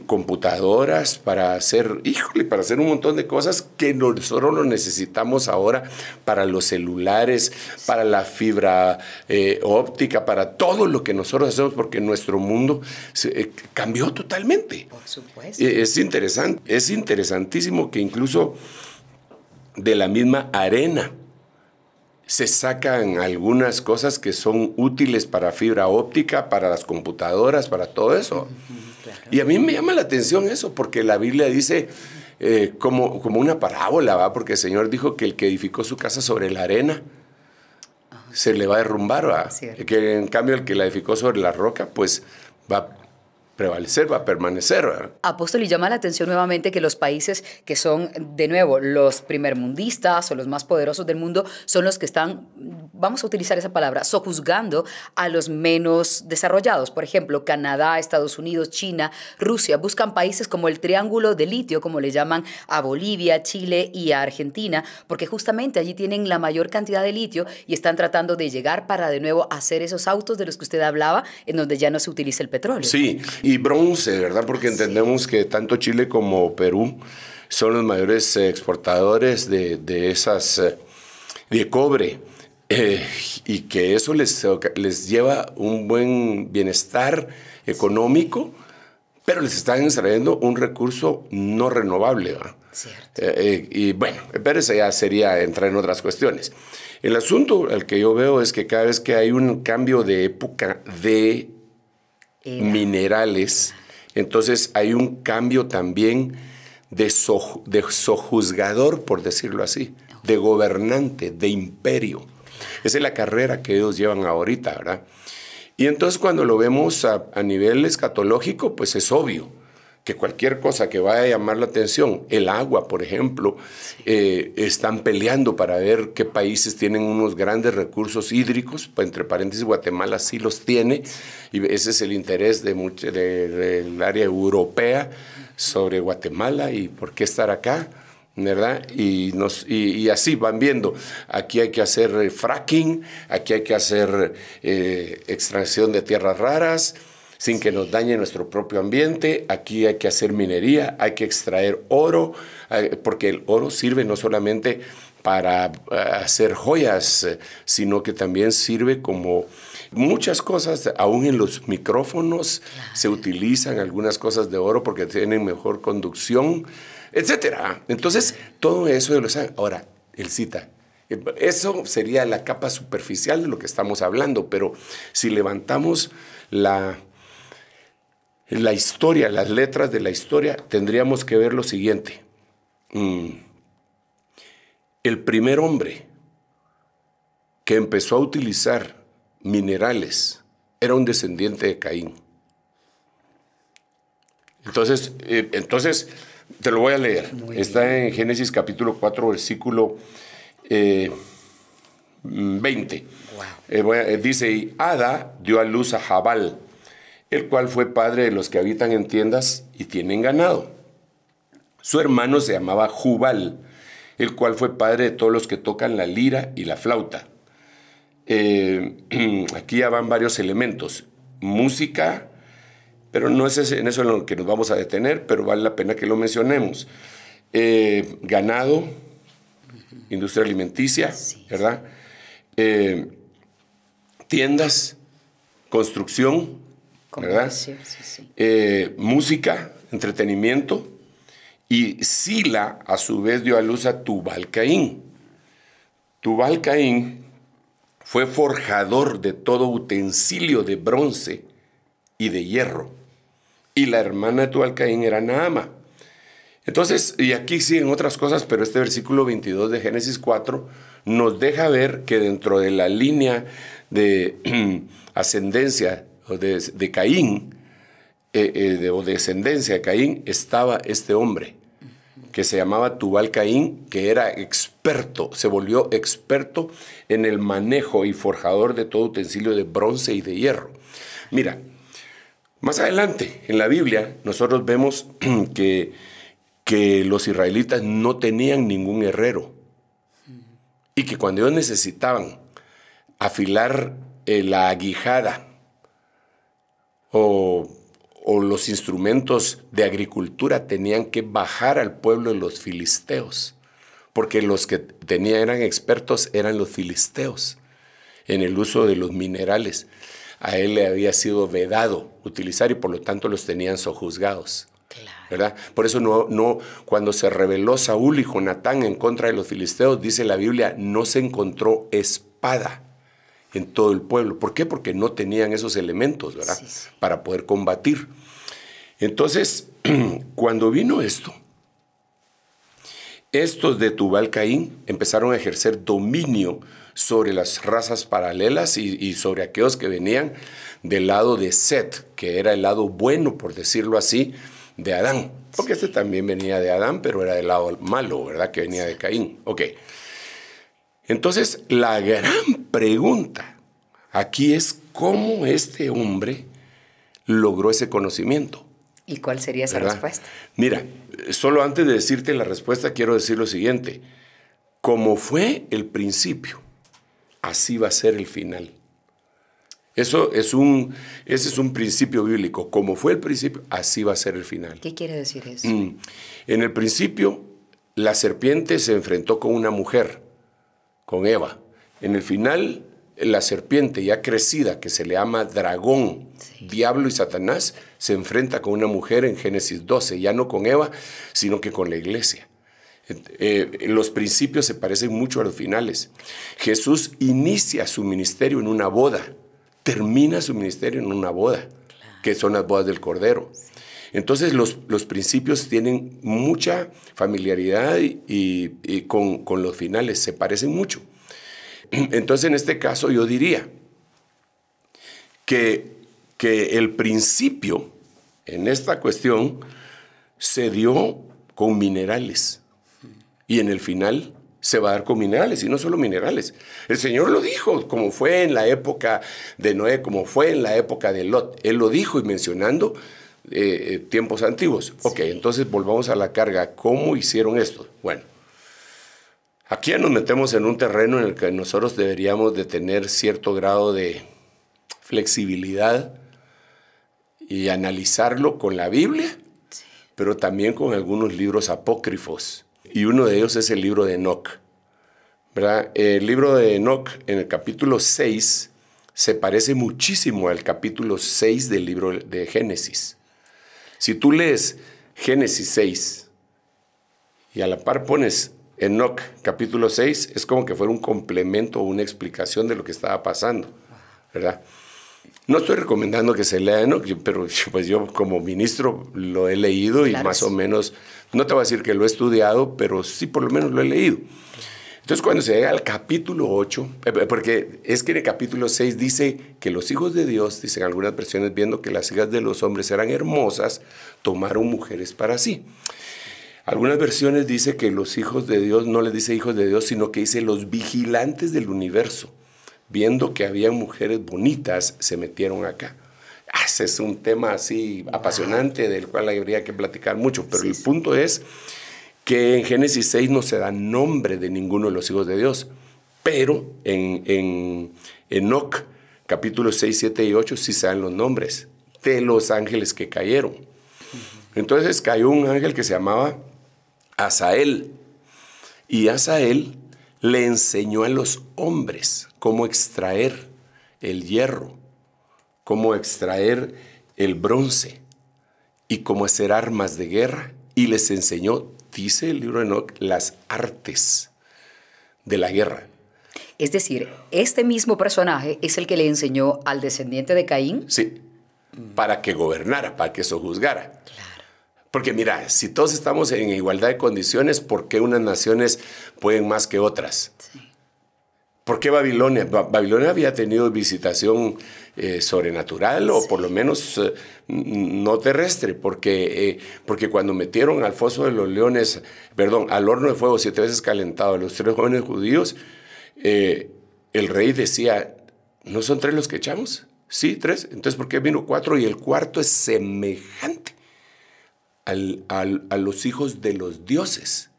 computadoras, para hacer un montón de cosas que nosotros lo necesitamos ahora para los celulares, para la fibra óptica, para todo lo que nosotros hacemos, porque nuestro mundo cambió totalmente. Por supuesto. Es interesantísimo que incluso de la misma arena se sacan algunas cosas que son útiles para fibra óptica, para las computadoras, para todo eso. Claro. Y a mí me llama la atención eso, porque la Biblia dice como una parábola, ¿va? Porque el Señor dijo que el que edificó su casa sobre la arena se le va a derrumbar, ¿va? Que en cambio el que la edificó sobre la roca, pues va a prevalecer, va a permanecer, ¿verdad? Apóstol, y llama la atención nuevamente que los países que son, de nuevo, los primermundistas o los más poderosos del mundo son los que están, vamos a utilizar esa palabra, sojuzgando a los menos desarrollados. Por ejemplo, Canadá, Estados Unidos, China, Rusia, buscan países como el Triángulo de Litio, como le llaman a Bolivia, Chile y a Argentina, porque justamente allí tienen la mayor cantidad de litio y están tratando de llegar para, de nuevo, hacer esos autos de los que usted hablaba, en donde ya no se utiliza el petróleo. Sí. Y bronce, ¿verdad? Porque entendemos que tanto Chile como Perú son los mayores exportadores de cobre, y que eso les lleva un buen bienestar económico, pero les están extrayendo un recurso no renovable, ¿verdad? Cierto. Y bueno, pero eso ya sería entrar en otras cuestiones. El asunto al que yo veo es que cada vez que hay un cambio de época de minerales, entonces hay un cambio también de sojuzgador, por decirlo así, de gobernante, de imperio. Esa es la carrera que ellos llevan ahorita, ¿verdad? Y entonces cuando lo vemos a nivel escatológico, pues es obvio que cualquier cosa que vaya a llamar la atención, el agua, por ejemplo, están peleando para ver qué países tienen unos grandes recursos hídricos, entre paréntesis, Guatemala sí los tiene, y ese es el interés del área europea sobre Guatemala y por qué estar acá, ¿verdad? Y así van viendo, aquí hay que hacer fracking, aquí hay que hacer extracción de tierras raras, sin que nos dañe nuestro propio ambiente. Aquí hay que hacer minería, hay que extraer oro, porque el oro sirve no solamente para hacer joyas, sino que también sirve como muchas cosas. Aún en los micrófonos se utilizan algunas cosas de oro porque tienen mejor conducción, etcétera. Entonces, todo eso lo saben. Ahora, él cita. Eso sería la capa superficial de lo que estamos hablando, pero si levantamos la historia, las letras de la historia, tendríamos que ver lo siguiente. El primer hombre que empezó a utilizar minerales era un descendiente de Caín. Entonces te lo voy a leer. Está en Génesis capítulo 4, versículo 20. Wow. Dice, y Ada dio a luz a Jabal, el cual fue padre de los que habitan en tiendas y tienen ganado. Su hermano se llamaba Jubal, el cual fue padre de todos los que tocan la lira y la flauta. Aquí ya van varios elementos. Música, pero no es en eso en lo que nos vamos a detener, pero vale la pena que lo mencionemos. Ganado, industria alimenticia, sí, ¿verdad? Tiendas, construcción, ¿verdad? Sí, sí. Música, entretenimiento. Y Sila, a su vez, dio a luz a Tubal-Caín. Tubal-Caín fue forjador de todo utensilio de bronce y de hierro. Y la hermana de Tubal-Caín era Naama. Entonces, y aquí siguen otras cosas, pero este versículo 22 de Génesis 4 nos deja ver que dentro de la línea de ascendencia de Caín, o descendencia de Caín, estaba este hombre que se llamaba Tubal-Caín, que era experto, se volvió experto en el manejo y forjador de todo utensilio de bronce y de hierro. Mira, más adelante en la Biblia nosotros vemos que los israelitas no tenían ningún herrero y que cuando ellos necesitaban afilar la aguijada o los instrumentos de agricultura, tenían que bajar al pueblo de los filisteos, porque los que eran expertos eran los filisteos en el uso de los minerales. A él le había sido vedado utilizar y por lo tanto los tenían sojuzgados. Claro. ¿Verdad? Por eso no, cuando se rebeló Saúl y Jonatán en contra de los filisteos, dice la Biblia, no se encontró espada en todo el pueblo. ¿Por qué? Porque no tenían esos elementos, ¿verdad? Sí, sí. Para poder combatir. Entonces, cuando vino esto, estos de Tubal-Caín empezaron a ejercer dominio sobre las razas paralelas y sobre aquellos que venían del lado de Set, que era el lado bueno, por decirlo así, de Adán. Porque este también venía de Adán, pero era del lado malo, ¿verdad? Que venía de Caín. Ok. Entonces, la gran pregunta aquí es cómo este hombre logró ese conocimiento. ¿Y cuál sería esa respuesta? Mira, solo antes de decirte la respuesta, quiero decir lo siguiente. Como fue el principio, así va a ser el final. Ese es un principio bíblico. Como fue el principio, así va a ser el final. ¿Qué quiere decir eso? En el principio, la serpiente se enfrentó con una mujer, con Eva. En el final, la serpiente ya crecida, que se le llama dragón, sí, diablo y Satanás, se enfrenta con una mujer en Génesis 12, ya no con Eva, sino que con la iglesia. Los principios se parecen mucho a los finales. Jesús inicia su ministerio en una boda, termina su ministerio en una boda, claro, que son las bodas del Cordero. Entonces los principios tienen mucha familiaridad y con los finales, se parecen mucho. Entonces en este caso yo diría que el principio en esta cuestión se dio con minerales y en el final se va a dar con minerales, y no solo minerales. El Señor lo dijo, como fue en la época de Noé, como fue en la época de Lot. Él lo dijo y mencionando tiempos antiguos. Sí. Ok, entonces volvamos a la carga. ¿Cómo hicieron esto? Bueno, aquí ya nos metemos en un terreno en el que nosotros deberíamos de tener cierto grado de flexibilidad y analizarlo con la Biblia, sí, pero también con algunos libros apócrifos. Y uno de ellos es el libro de Enoc, ¿verdad? El libro de Enoc, en el capítulo 6, se parece muchísimo al capítulo 6 del libro de Génesis. Si tú lees Génesis 6 y a la par pones Enoc, capítulo 6, es como que fuera un complemento o una explicación de lo que estaba pasando, ¿verdad? No estoy recomendando que se lea Enoc, pero pues yo como ministro lo he leído y claro, más o menos, no te voy a decir que lo he estudiado, pero sí por lo menos lo he leído. Entonces, cuando se llega al capítulo 8, porque es que en el capítulo 6 dice que los hijos de Dios, dicen algunas versiones, viendo que las hijas de los hombres eran hermosas, tomaron mujeres para sí. Algunas versiones dice que los hijos de Dios, no les dice hijos de Dios, sino que dice los vigilantes del universo, viendo que había mujeres bonitas, se metieron acá. Ese es un tema así apasionante del cual habría que platicar mucho, pero el punto es que en Génesis 6 no se da nombre de ninguno de los hijos de Dios, pero en Enoc, capítulos 6, 7 y 8, sí se dan los nombres de los ángeles que cayeron. Entonces cayó un ángel que se llamaba Asael, y Asael le enseñó a los hombres cómo extraer el hierro, cómo extraer el bronce y cómo hacer armas de guerra, y les enseñó, dice el libro de Enoc, las artes de la guerra. Es decir, este mismo personaje es el que le enseñó al descendiente de Caín. Sí, para que gobernara, para que sojuzgara. Claro. Porque mira, si todos estamos en igualdad de condiciones, ¿por qué unas naciones pueden más que otras? Sí. ¿Por qué Babilonia? Babilonia había tenido visitación sobrenatural, o por lo menos no terrestre, porque cuando metieron al foso de los leones, perdón, al horno de fuego 7 veces calentado a los 3 jóvenes judíos, el rey decía, ¿no son 3 los que echamos? Sí, 3. Entonces, ¿por qué vino 4? Y el cuarto es semejante a los hijos de los dioses.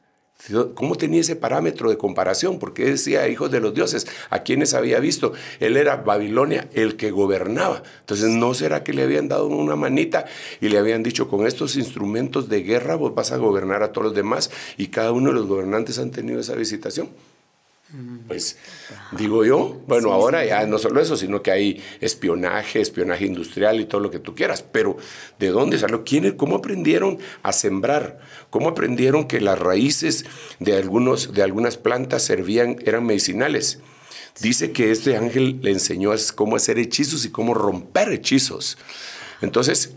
¿Cómo tenía ese parámetro de comparación? ¿Por qué decía hijos de los dioses? ¿A quiénes había visto? Él era Babilonia, el que gobernaba. Entonces, ¿no será que le habían dado una manita y le habían dicho, con estos instrumentos de guerra vos vas a gobernar a todos los demás? Y cada uno de los gobernantes han tenido esa visitación. Pues digo yo, bueno, ahora ya no solo eso, sino que hay espionaje industrial y todo lo que tú quieras, pero ¿de dónde salió? ¿Cómo aprendieron a sembrar? ¿Cómo aprendieron que las raíces de algunas plantas eran medicinales? Dice que este ángel le enseñó cómo hacer hechizos y cómo romper hechizos. Entonces,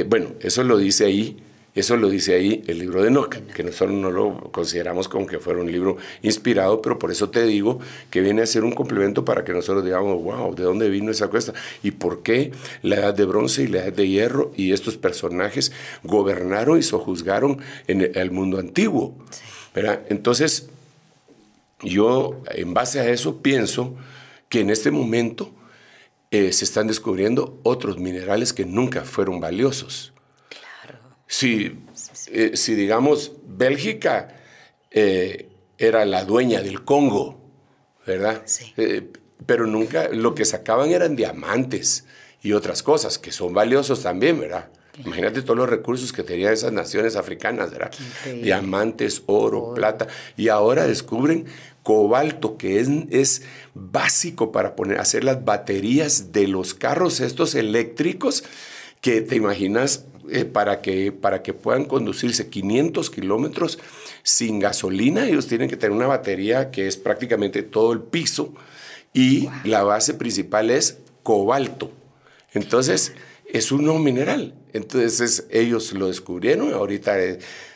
bueno, eso lo dice ahí. Eso lo dice ahí el libro de Enoc, que nosotros no lo consideramos como que fuera un libro inspirado, pero por eso te digo que viene a ser un complemento para que nosotros digamos, wow, ¿de dónde vino esa cuesta? ¿Y por qué la edad de bronce y la edad de hierro y estos personajes gobernaron y sojuzgaron en el mundo antiguo? Sí. ¿Verdad? Entonces, yo en base a eso pienso que en este momento se están descubriendo otros minerales que nunca fueron valiosos. Si digamos, Bélgica era la dueña del Congo, ¿verdad? Sí. Pero nunca, lo que sacaban eran diamantes y otras cosas que son valiosos también, ¿verdad? Claro. Imagínate todos los recursos que tenían esas naciones africanas, ¿verdad? Diamantes, oro, plata, y ahora descubren cobalto, que es básico para hacer las baterías de los carros estos eléctricos, que te imaginas, para que puedan conducirse 500 kilómetros sin gasolina, ellos tienen que tener una batería que es prácticamente todo el piso, y la base principal es cobalto. Entonces, es un nuevo mineral. Entonces, ellos lo descubrieron, ahorita,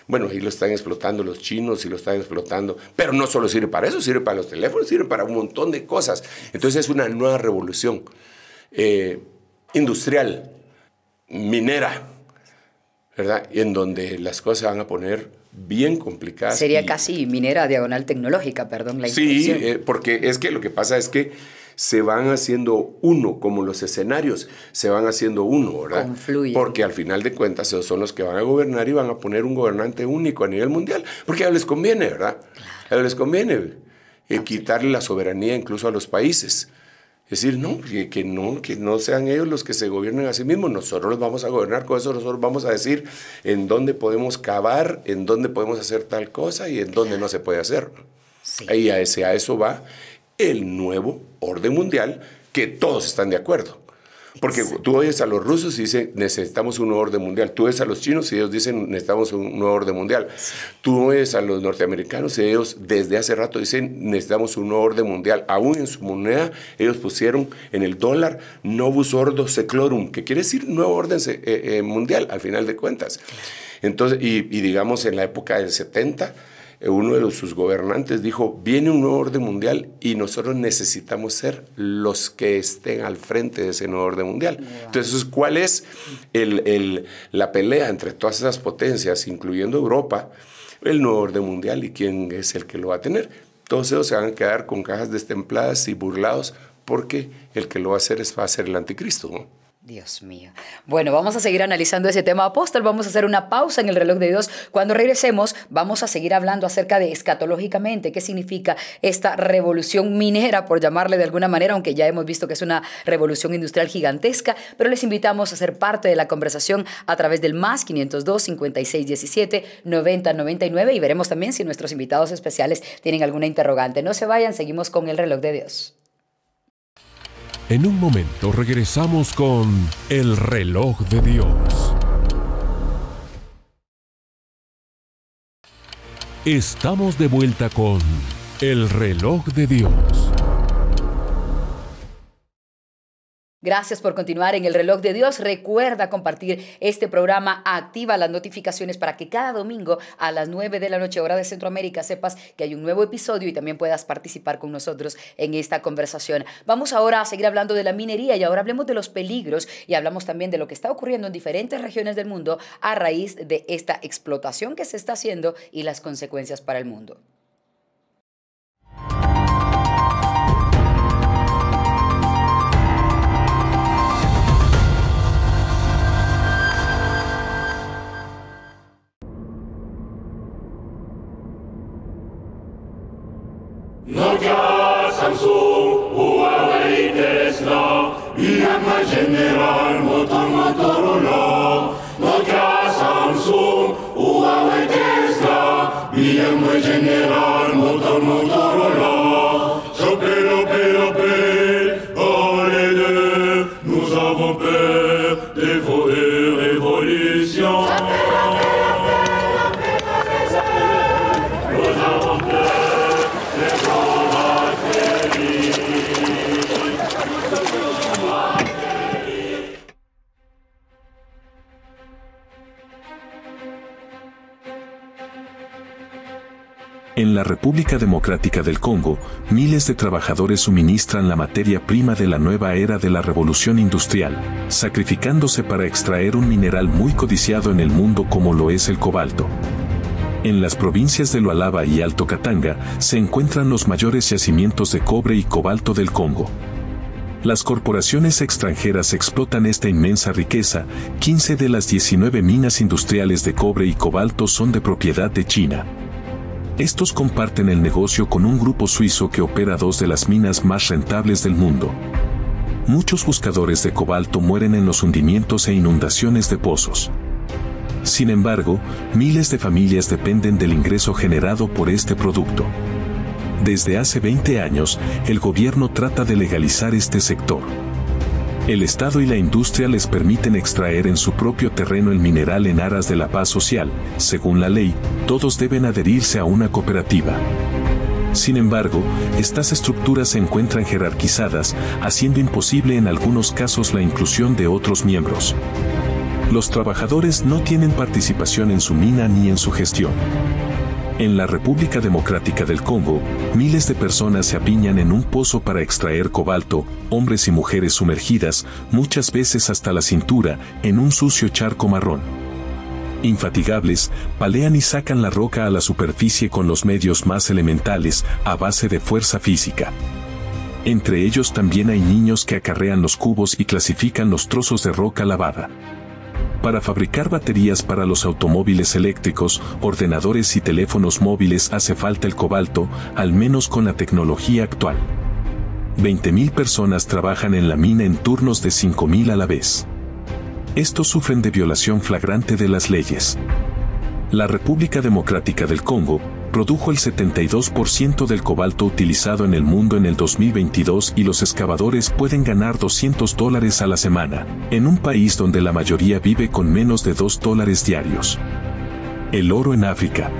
bueno, ahí lo están explotando los chinos y lo están explotando, pero no solo sirve para eso, sirve para los teléfonos, sirve para un montón de cosas. Entonces, es una nueva revolución industrial, minera, ¿verdad? Y en donde las cosas se van a poner bien complicadas. Sería casi minera diagonal tecnológica, perdón la interrupción. Sí, porque es que lo que pasa es que se van haciendo uno, como los escenarios se van haciendo uno, ¿verdad? Confluyen. Porque al final de cuentas esos son los que van a gobernar y van a poner un gobernante único a nivel mundial, porque a ellos les conviene, ¿verdad? Claro. A ellos les conviene quitarle la soberanía incluso a los países. Es decir, no, que no sean ellos los que se gobiernen a sí mismos. Nosotros los vamos a gobernar, con eso nosotros vamos a decir en dónde podemos cavar, en dónde podemos hacer tal cosa y en dónde no se puede hacer. Sí. Y a eso va el nuevo orden mundial, que todos están de acuerdo. Porque tú oyes a los rusos y dicen, necesitamos un nuevo orden mundial. Tú oyes a los chinos y ellos dicen, necesitamos un nuevo orden mundial. Sí. Tú oyes a los norteamericanos y ellos desde hace rato dicen, necesitamos un nuevo orden mundial. Aún en su moneda, ellos pusieron en el dólar Novus Ordo Seclorum, que quiere decir nuevo orden mundial, al final de cuentas. Entonces, y digamos, en la época del 70, uno de sus gobernantes dijo, viene un nuevo orden mundial y nosotros necesitamos ser los que estén al frente de ese nuevo orden mundial. Wow. Entonces, ¿cuál es la pelea entre todas esas potencias, incluyendo Europa, el nuevo orden mundial, y quién es el que lo va a tener? Todos ellos se van a quedar con cajas destempladas y burlados porque el que lo va a hacer va a ser el anticristo, ¿no? Dios mío. Bueno, vamos a seguir analizando ese tema, apóstol. Vamos a hacer una pausa en el reloj de Dios. Cuando regresemos, vamos a seguir hablando acerca de escatológicamente qué significa esta revolución minera, por llamarle de alguna manera, aunque ya hemos visto que es una revolución industrial gigantesca, pero les invitamos a ser parte de la conversación a través del más 502 56 17 90 99 y veremos también si nuestros invitados especiales tienen alguna interrogante. No se vayan, seguimos con el reloj de Dios. En un momento regresamos con el reloj de Dios. Estamos de vuelta con el reloj de Dios. Gracias por continuar en el reloj de Dios. Recuerda compartir este programa, activa las notificaciones para que cada domingo a las 9 de la noche, hora de Centroamérica, sepas que hay un nuevo episodio y también puedas participar con nosotros en esta conversación. Vamos ahora a seguir hablando de la minería y ahora hablemos de los peligros y hablamos también de lo que está ocurriendo en diferentes regiones del mundo a raíz de esta explotación que se está haciendo y las consecuencias para el mundo. Nokia, Samsung, Huawei, Tesla, Myanmar General, Motorola. Nokia, Samsung, Huawei, Tesla, Myanmar General, Motorola. Chopé, oh les deux, nous avons peur de vos révolutions. En la República Democrática del Congo, miles de trabajadores suministran la materia prima de la nueva era de la revolución industrial, sacrificándose para extraer un mineral muy codiciado en el mundo como lo es el cobalto. En las provincias de Lualaba y Alto Katanga se encuentran los mayores yacimientos de cobre y cobalto del Congo. Las corporaciones extranjeras explotan esta inmensa riqueza. 15 de las 19 minas industriales de cobre y cobalto son de propiedad de China. Estos comparten el negocio con un grupo suizo que opera 2 de las minas más rentables del mundo. Muchos buscadores de cobalto mueren en los hundimientos e inundaciones de pozos. Sin embargo, miles de familias dependen del ingreso generado por este producto. Desde hace 20 años, el gobierno trata de legalizar este sector. El Estado y la industria les permiten extraer en su propio terreno el mineral en aras de la paz social. Según la ley, todos deben adherirse a una cooperativa. Sin embargo, estas estructuras se encuentran jerarquizadas, haciendo imposible en algunos casos la inclusión de otros miembros. Los trabajadores no tienen participación en su mina ni en su gestión. En la República Democrática del Congo, miles de personas se apiñan en un pozo para extraer cobalto, hombres y mujeres sumergidas, muchas veces hasta la cintura, en un sucio charco marrón. Infatigables, palean y sacan la roca a la superficie con los medios más elementales, a base de fuerza física. Entre ellos también hay niños que acarrean los cubos y clasifican los trozos de roca lavada. Para fabricar baterías para los automóviles eléctricos, ordenadores y teléfonos móviles hace falta el cobalto, al menos con la tecnología actual. 20.000 personas trabajan en la mina en turnos de 5.000 a la vez. Estos sufren de violación flagrante de las leyes. La República Democrática del Congo produjo el 72% del cobalto utilizado en el mundo en el 2022 y los excavadores pueden ganar $200 a la semana, en un país donde la mayoría vive con menos de $2 diarios. El oro en África.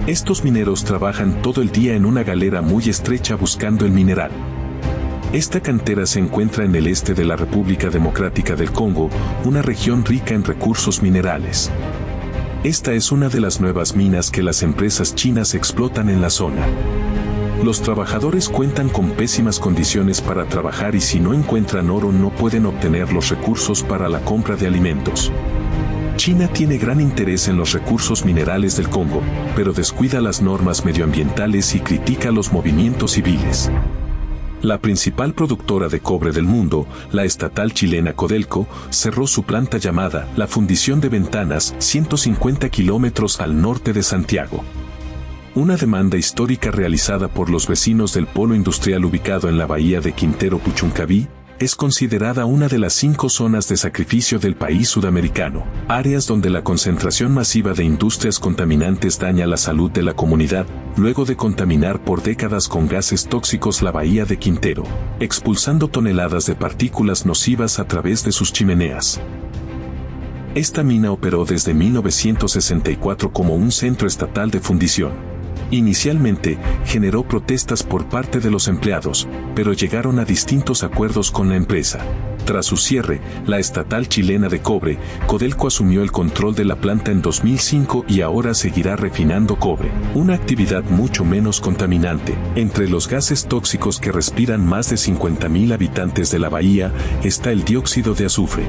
Estos mineros trabajan todo el día en una galera muy estrecha buscando el mineral. Esta cantera se encuentra en el este de la República Democrática del Congo, una región rica en recursos minerales. Esta es una de las nuevas minas que las empresas chinas explotan en la zona. Los trabajadores cuentan con pésimas condiciones para trabajar y si no encuentran oro no pueden obtener los recursos para la compra de alimentos. China tiene gran interés en los recursos minerales del Congo, pero descuida las normas medioambientales y critica los movimientos civiles. La principal productora de cobre del mundo, la estatal chilena Codelco, cerró su planta llamada La Fundición de Ventanas, 150 kilómetros al norte de Santiago. Una demanda histórica realizada por los vecinos del polo industrial ubicado en la bahía de Quintero Puchuncaví, es considerada una de las 5 zonas de sacrificio del país sudamericano, áreas donde la concentración masiva de industrias contaminantes daña la salud de la comunidad, luego de contaminar por décadas con gases tóxicos la bahía de Quintero, expulsando toneladas de partículas nocivas a través de sus chimeneas. Esta mina operó desde 1964 como un centro estatal de fundición. Inicialmente, generó protestas por parte de los empleados, pero llegaron a distintos acuerdos con la empresa. Tras su cierre, la estatal chilena de cobre, Codelco asumió el control de la planta en 2005 y ahora seguirá refinando cobre, una actividad mucho menos contaminante. Entre los gases tóxicos que respiran más de 50.000 habitantes de la bahía, está el dióxido de azufre.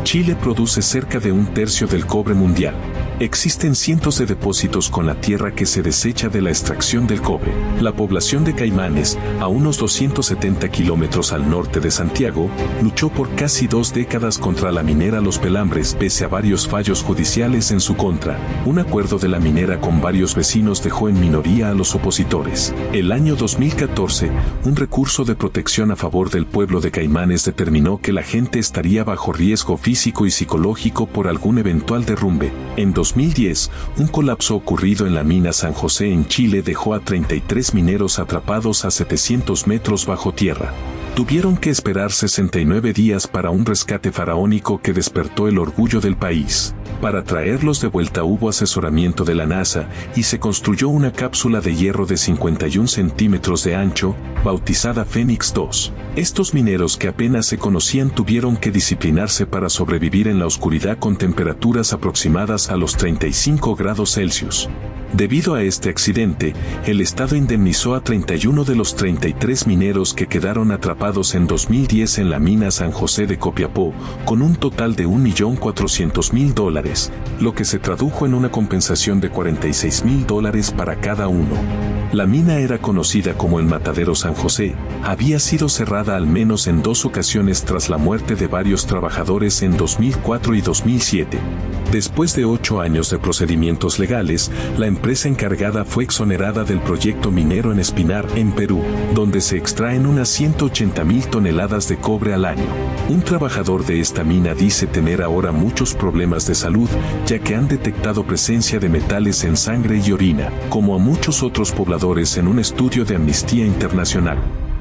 Chile produce cerca de 1/3 del cobre mundial. Existen cientos de depósitos con la tierra que se desecha de la extracción del cobre. La población de Caimanes, a unos 270 kilómetros al norte de Santiago, luchó por casi 2 décadas contra la minera Los Pelambres pese a varios fallos judiciales en su contra. Un acuerdo de la minera con varios vecinos dejó en minoría a los opositores. El año 2014, un recurso de protección a favor del pueblo de Caimanes determinó que la gente estaría bajo riesgo físico y psicológico por algún eventual derrumbe. En 2010, un colapso ocurrido en la mina San José en Chile dejó a 33 mineros atrapados a 700 metros bajo tierra. Tuvieron que esperar 69 días para un rescate faraónico que despertó el orgullo del país. Para traerlos de vuelta hubo asesoramiento de la NASA y se construyó una cápsula de hierro de 51 centímetros de ancho, bautizada Fénix 2. Estos mineros que apenas se conocían tuvieron que disciplinarse para sobrevivir en la oscuridad con temperaturas aproximadas a los 35 grados Celsius. Debido a este accidente, el Estado indemnizó a 31 de los 33 mineros que quedaron atrapados en 2010 en la mina San José de Copiapó, con un total de $1.400.000, lo que se tradujo en una compensación de $46.000 para cada uno. La mina era conocida como el Matadero San José, había sido cerrada al menos en 2 ocasiones tras la muerte de varios trabajadores en 2004 y 2007. Después de 8 años de procedimientos legales, la empresa encargada fue exonerada del proyecto minero en Espinar, en Perú, donde se extraen unas 180.000 toneladas de cobre al año. Un trabajador de esta mina dice tener ahora muchos problemas de salud, ya que han detectado presencia de metales en sangre y orina, como a muchos otros pobladores en un estudio de Amnistía Internacional.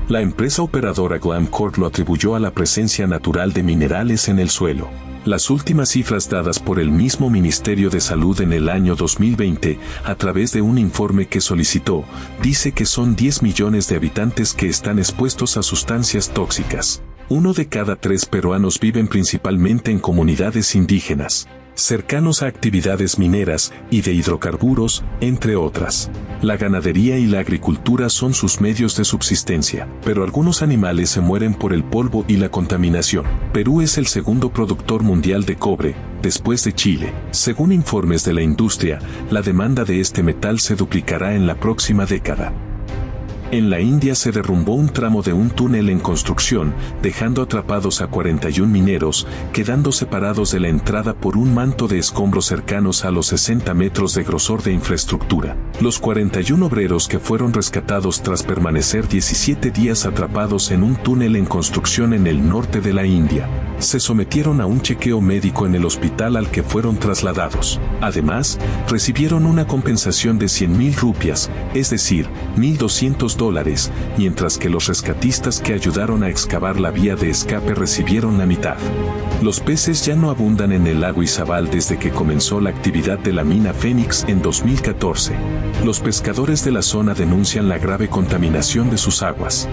La empresa operadora Glencore lo atribuyó a la presencia natural de minerales en el suelo. Las últimas cifras dadas por el mismo Ministerio de Salud en el año 2020, a través de un informe que solicitó, dice que son 10 millones de habitantes que están expuestos a sustancias tóxicas. 1 de cada 3 peruanos viven principalmente en comunidades indígenas, cercanos a actividades mineras y de hidrocarburos, entre otras. La ganadería y la agricultura son sus medios de subsistencia, pero algunos animales se mueren por el polvo y la contaminación. Perú es el segundo productor mundial de cobre, después de Chile. Según informes de la industria, la demanda de este metal se duplicará en la próxima década. En la India se derrumbó un tramo de un túnel en construcción, dejando atrapados a 41 mineros, quedando separados de la entrada por un manto de escombros cercanos a los 60 metros de grosor de infraestructura. Los 41 obreros que fueron rescatados tras permanecer 17 días atrapados en un túnel en construcción en el norte de la India, se sometieron a un chequeo médico en el hospital al que fueron trasladados. Además, recibieron una compensación de 100.000 rupias, es decir, $1.200, mientras que los rescatistas que ayudaron a excavar la vía de escape recibieron la mitad. Los peces ya no abundan en el lago Izabal desde que comenzó la actividad de la mina Fénix en 2014. Los pescadores de la zona denuncian la grave contaminación de sus aguas.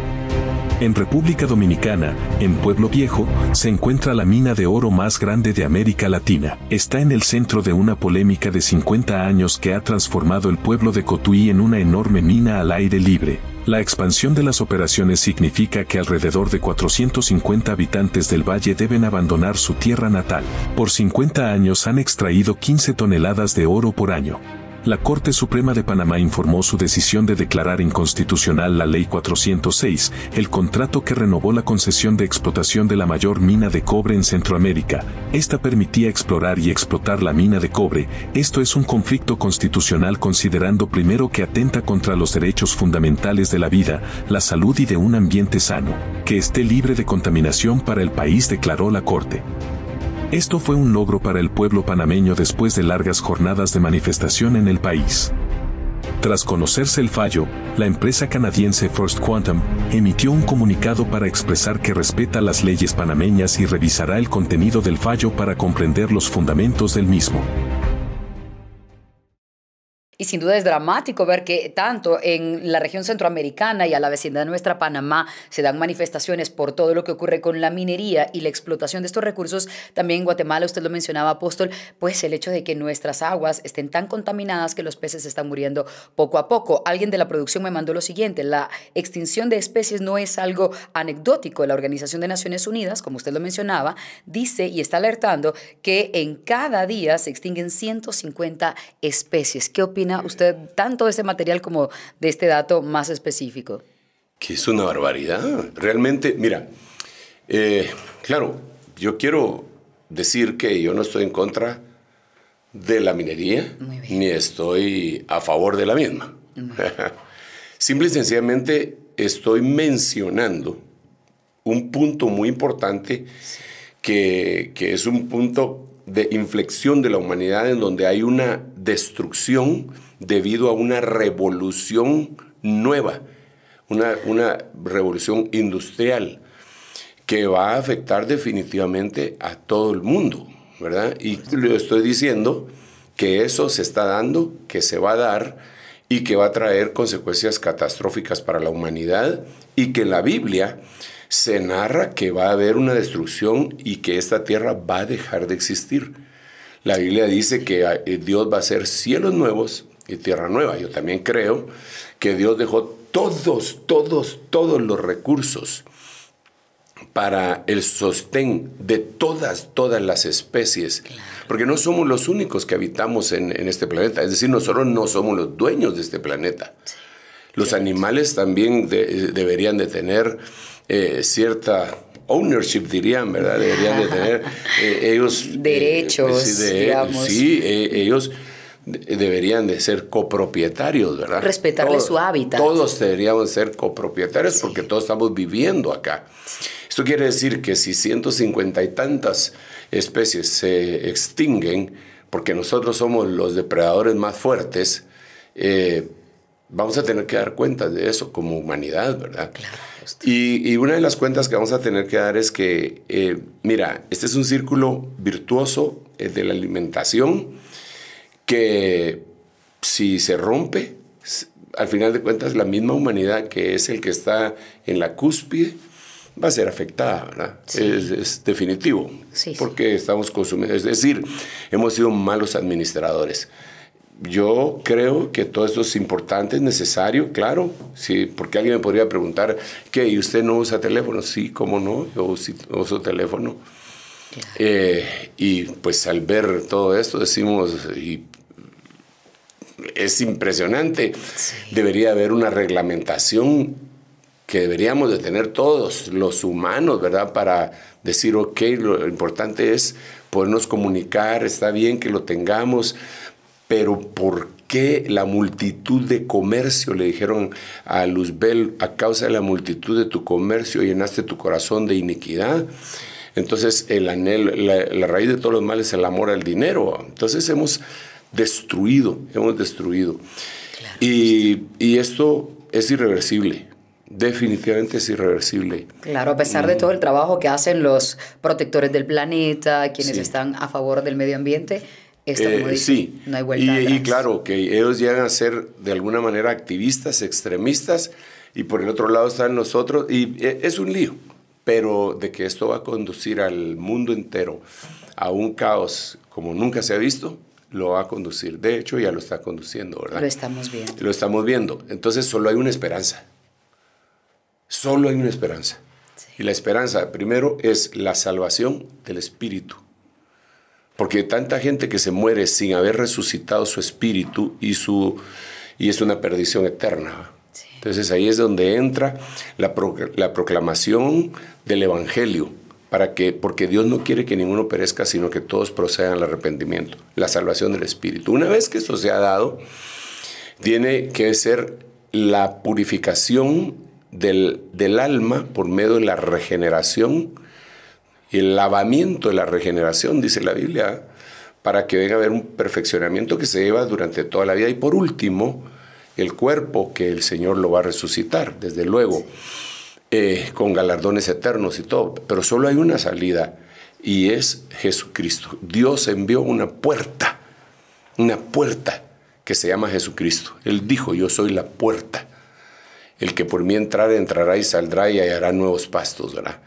En República Dominicana, en Pueblo Viejo, se encuentra la mina de oro más grande de América Latina. Está en el centro de una polémica de 50 años que ha transformado el pueblo de Cotuí en una enorme mina al aire libre. La expansión de las operaciones significa que alrededor de 450 habitantes del valle deben abandonar su tierra natal. Por 50 años han extraído 15 toneladas de oro por año. La Corte Suprema de Panamá informó su decisión de declarar inconstitucional la Ley 406, el contrato que renovó la concesión de explotación de la mayor mina de cobre en Centroamérica. Esta permitía explorar y explotar la mina de cobre. Esto es un conflicto constitucional considerando primero que atenta contra los derechos fundamentales de la vida, la salud y de un ambiente sano, que esté libre de contaminación para el país, declaró la Corte. Esto fue un logro para el pueblo panameño después de largas jornadas de manifestación en el país. Tras conocerse el fallo, la empresa canadiense First Quantum emitió un comunicado para expresar que respeta las leyes panameñas y revisará el contenido del fallo para comprender los fundamentos del mismo. Y sin duda es dramático ver que tanto en la región centroamericana y a la vecindad de nuestra Panamá se dan manifestaciones por todo lo que ocurre con la minería y la explotación de estos recursos. También en Guatemala, usted lo mencionaba, Apóstol, pues el hecho de que nuestras aguas estén tan contaminadas que los peces están muriendo poco a poco. Alguien de la producción me mandó lo siguiente: la extinción de especies no es algo anecdótico. La Organización de Naciones Unidas, como usted lo mencionaba, dice y está alertando que en cada día se extinguen 150 especies. ¿Qué opina usted tanto de ese material como de este dato más específico? Que es una barbaridad. Realmente, mira, claro, yo quiero decir que yo no estoy en contra de la minería, ni estoy a favor de la misma. Simple y sencillamente estoy mencionando un punto muy importante que es un punto de inflexión de la humanidad en donde hay una destrucción debido a una revolución nueva, una revolución industrial que va a afectar definitivamente a todo el mundo, ¿verdad? Y le estoy diciendo que eso se está dando, que se va a dar y que va a traer consecuencias catastróficas para la humanidad, y que en la Biblia se narra que va a haber una destrucción y que esta tierra va a dejar de existir. La Biblia dice que Dios va a hacer cielos nuevos y tierra nueva. Yo también creo que Dios dejó todos los recursos para el sostén de todas las especies, porque no somos los únicos que habitamos en este planeta. Es decir, nosotros no somos los dueños de este planeta. Los animales también deberían de tener cierta ownership, dirían, ¿verdad? Deberían de tener ellos derechos, digamos. Sí, ellos deberían de ser copropietarios, ¿verdad? Respetarle su hábitat. Todos deberíamos ser copropietarios, porque todos estamos viviendo acá. Esto quiere decir que si 150 y tantas especies se extinguen, porque nosotros somos los depredadores más fuertes, vamos a tener que dar cuentas de eso como humanidad, ¿verdad? Claro. Y una de las cuentas que vamos a tener que dar es que, mira, este es un círculo virtuoso de la alimentación que si se rompe, al final de cuentas la misma humanidad, que es el que está en la cúspide, va a ser afectada, ¿verdad? Sí. Es definitivo, sí, porque estamos consumiendo, es decir, hemos sido malos administradores. Yo creo que todo esto es importante, es necesario, claro, sí, porque alguien me podría preguntar, ¿qué? ¿Y usted no usa teléfono? Sí, ¿cómo no? Yo uso teléfono. Claro. Y pues al ver todo esto decimos, y es impresionante, sí. Debería haber una reglamentación que deberíamos de tener todos los humanos, ¿verdad? Para decir, ok, lo importante es podernos comunicar, está bien que lo tengamos, pero ¿por qué la multitud de comercio? Le dijeron a Luzbel, a causa de la multitud de tu comercio llenaste tu corazón de iniquidad. Entonces el anhelo, la raíz de todos los males es el amor al dinero. Entonces hemos destruido. Claro. Y esto es irreversible. Definitivamente es irreversible. Claro, a pesar de todo el trabajo que hacen los protectores del planeta, quienes están a favor del medio ambiente, esto, como dice, sí, no hay vuelta atrás. Y claro, que ellos llegan a ser de alguna manera activistas, extremistas, y por el otro lado están nosotros, y es un lío. Pero de que esto va a conducir al mundo entero a un caos como nunca se ha visto, lo va a conducir. De hecho, ya lo está conduciendo, ¿verdad? Lo estamos viendo. Lo estamos viendo. Entonces, solo hay una esperanza. Solo hay una esperanza. Sí. Y la esperanza, primero, es la salvación del espíritu. Porque tanta gente que se muere sin haber resucitado su espíritu y es una perdición eterna. Sí. Entonces ahí es donde entra la proclamación del evangelio, porque Dios no quiere que ninguno perezca, sino que todos procedan al arrepentimiento, la salvación del espíritu. Una vez que eso se ha dado, tiene que ser la purificación del alma por medio de la regeneración y el lavamiento de la regeneración, dice la Biblia, para que venga a haber un perfeccionamiento que se lleva durante toda la vida. Y por último, el cuerpo, que el Señor lo va a resucitar, desde luego, con galardones eternos y todo. Pero solo hay una salida, y es Jesucristo. Dios envió una puerta que se llama Jesucristo. Él dijo: yo soy la puerta. El que por mí entrare, entrará y saldrá y hallará nuevos pastos, ¿verdad?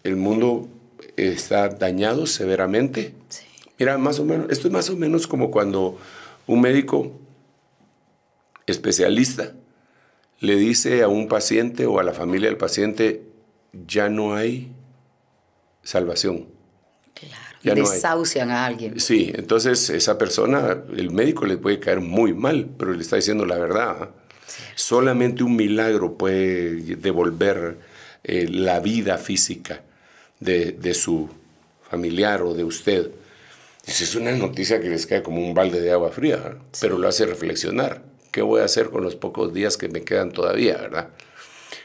El mundo está dañado severamente. Sí. Mira, esto es más o menos como cuando un médico especialista le dice a un paciente o a la familia del paciente: ya no hay salvación. Claro, ya desahucian a alguien. Sí, entonces esa persona, el médico le puede caer muy mal, pero le está diciendo la verdad. ¿Eh? Sí. Solamente un milagro puede devolver la vida física de su familiar o de usted. Esa es una noticia que les cae como un balde de agua fría, ¿verdad? Sí. Pero lo hace reflexionar. ¿Qué voy a hacer con los pocos días que me quedan todavía, verdad?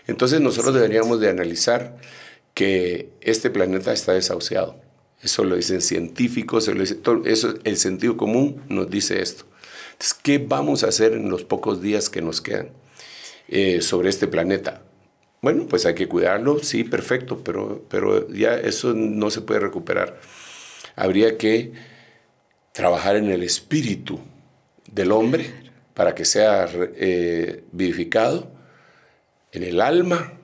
Entonces nosotros deberíamos de analizar que este planeta está desahuciado. Eso lo dicen científicos, eso, el sentido común nos dice esto. Entonces, ¿qué vamos a hacer en los pocos días que nos quedan sobre este planeta? Bueno, pues hay que cuidarlo, sí, perfecto, pero ya eso no se puede recuperar. Habría que trabajar en el espíritu del hombre para que sea vivificado, en el alma,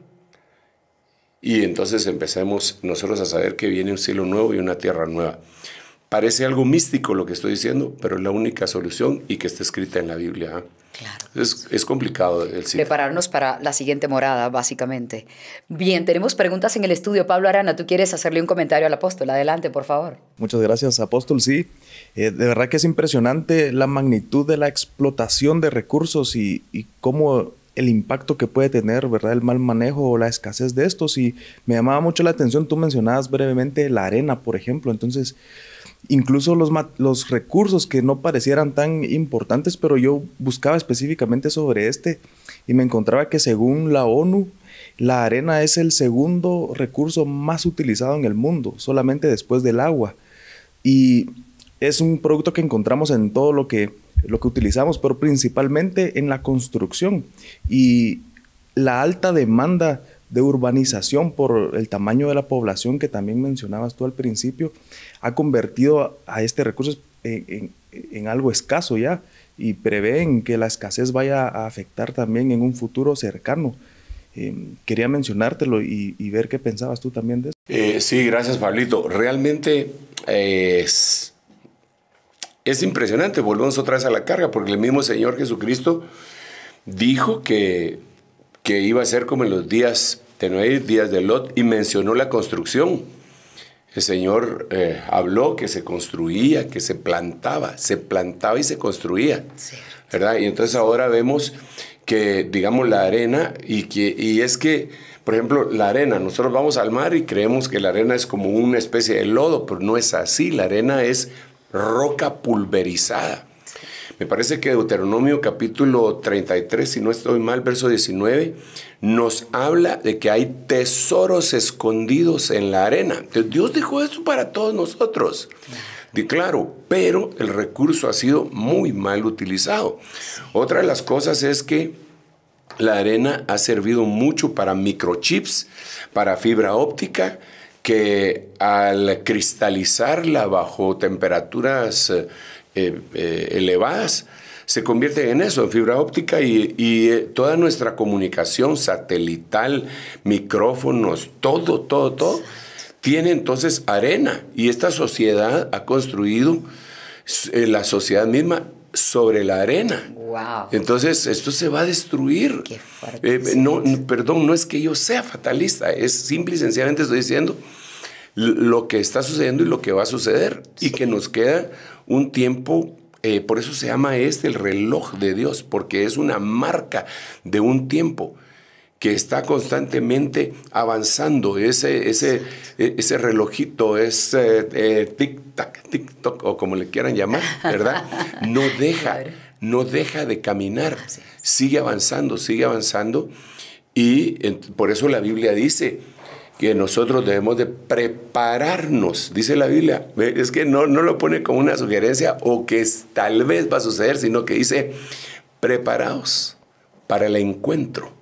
y entonces empecemos nosotros a saber que viene un cielo nuevo y una tierra nueva. Parece algo místico lo que estoy diciendo, pero es la única solución y que está escrita en la Biblia. ¿Eh? Claro. Es complicado el sitio. Prepararnos para la siguiente morada, básicamente. Bien, tenemos preguntas en el estudio. Pablo Arana, ¿tú quieres hacerle un comentario al apóstol? Adelante, por favor. Muchas gracias, apóstol. Sí, de verdad que es impresionante la magnitud de la explotación de recursos y cómo el impacto que puede tener, ¿verdad?, el mal manejo o la escasez de estos. Y me llamaba mucho la atención, tú mencionabas brevemente la arena, por ejemplo. Entonces, incluso los recursos que no parecieran tan importantes, pero yo buscaba específicamente sobre y me encontraba que según la ONU, la arena es el segundo recurso más utilizado en el mundo, solamente después del agua. Y es un producto que encontramos en todo lo que utilizamos, pero principalmente en la construcción. Y la alta demanda de urbanización por el tamaño de la población que también mencionabas tú al principio, ha convertido a este recurso en algo escaso ya, y prevén que la escasez vaya a afectar también en un futuro cercano. Quería mencionártelo y ver qué pensabas tú también de eso. Sí, gracias, Pablito. Realmente es impresionante. Volvemos otra vez a la carga, porque el mismo Señor Jesucristo dijo que iba a ser como en los días de Noé, días de Lot, y mencionó la construcción. El Señor habló que se construía, que se plantaba y se construía, sí, ¿verdad? Y entonces ahora vemos que, digamos, la arena, y es que, por ejemplo, la arena, nosotros vamos al mar y creemos que la arena es como una especie de lodo, pero no es así. La arena es roca pulverizada. Me parece que Deuteronomio capítulo 33, si no estoy mal, verso 19, nos habla de que hay tesoros escondidos en la arena. Entonces, Dios dejó eso para todos nosotros. Claro, pero el recurso ha sido muy mal utilizado. Otra de las cosas es que la arena ha servido mucho para microchips, para fibra óptica, que al cristalizarla bajo temperaturas elevadas, se convierten en eso, en fibra óptica, y toda nuestra comunicación satelital, micrófonos, todo, tiene entonces arena. Y esta sociedad ha construido la sociedad misma sobre la arena. Wow. Entonces, esto se va a destruir. Qué fuerte. Perdón, no es que yo sea fatalista, es simple y sencillamente estoy diciendo lo que está sucediendo y lo que va a suceder, y que nos queda un tiempo, por eso se llama el reloj de Dios, porque es una marca de un tiempo que está constantemente avanzando. Ese relojito, tic-tac, o como le quieran llamar, ¿verdad? No deja de caminar, sigue avanzando, y por eso la Biblia dice que nosotros debemos de prepararnos, dice la Biblia. Es que no lo pone como una sugerencia o que tal vez va a suceder, sino que dice, preparaos para el encuentro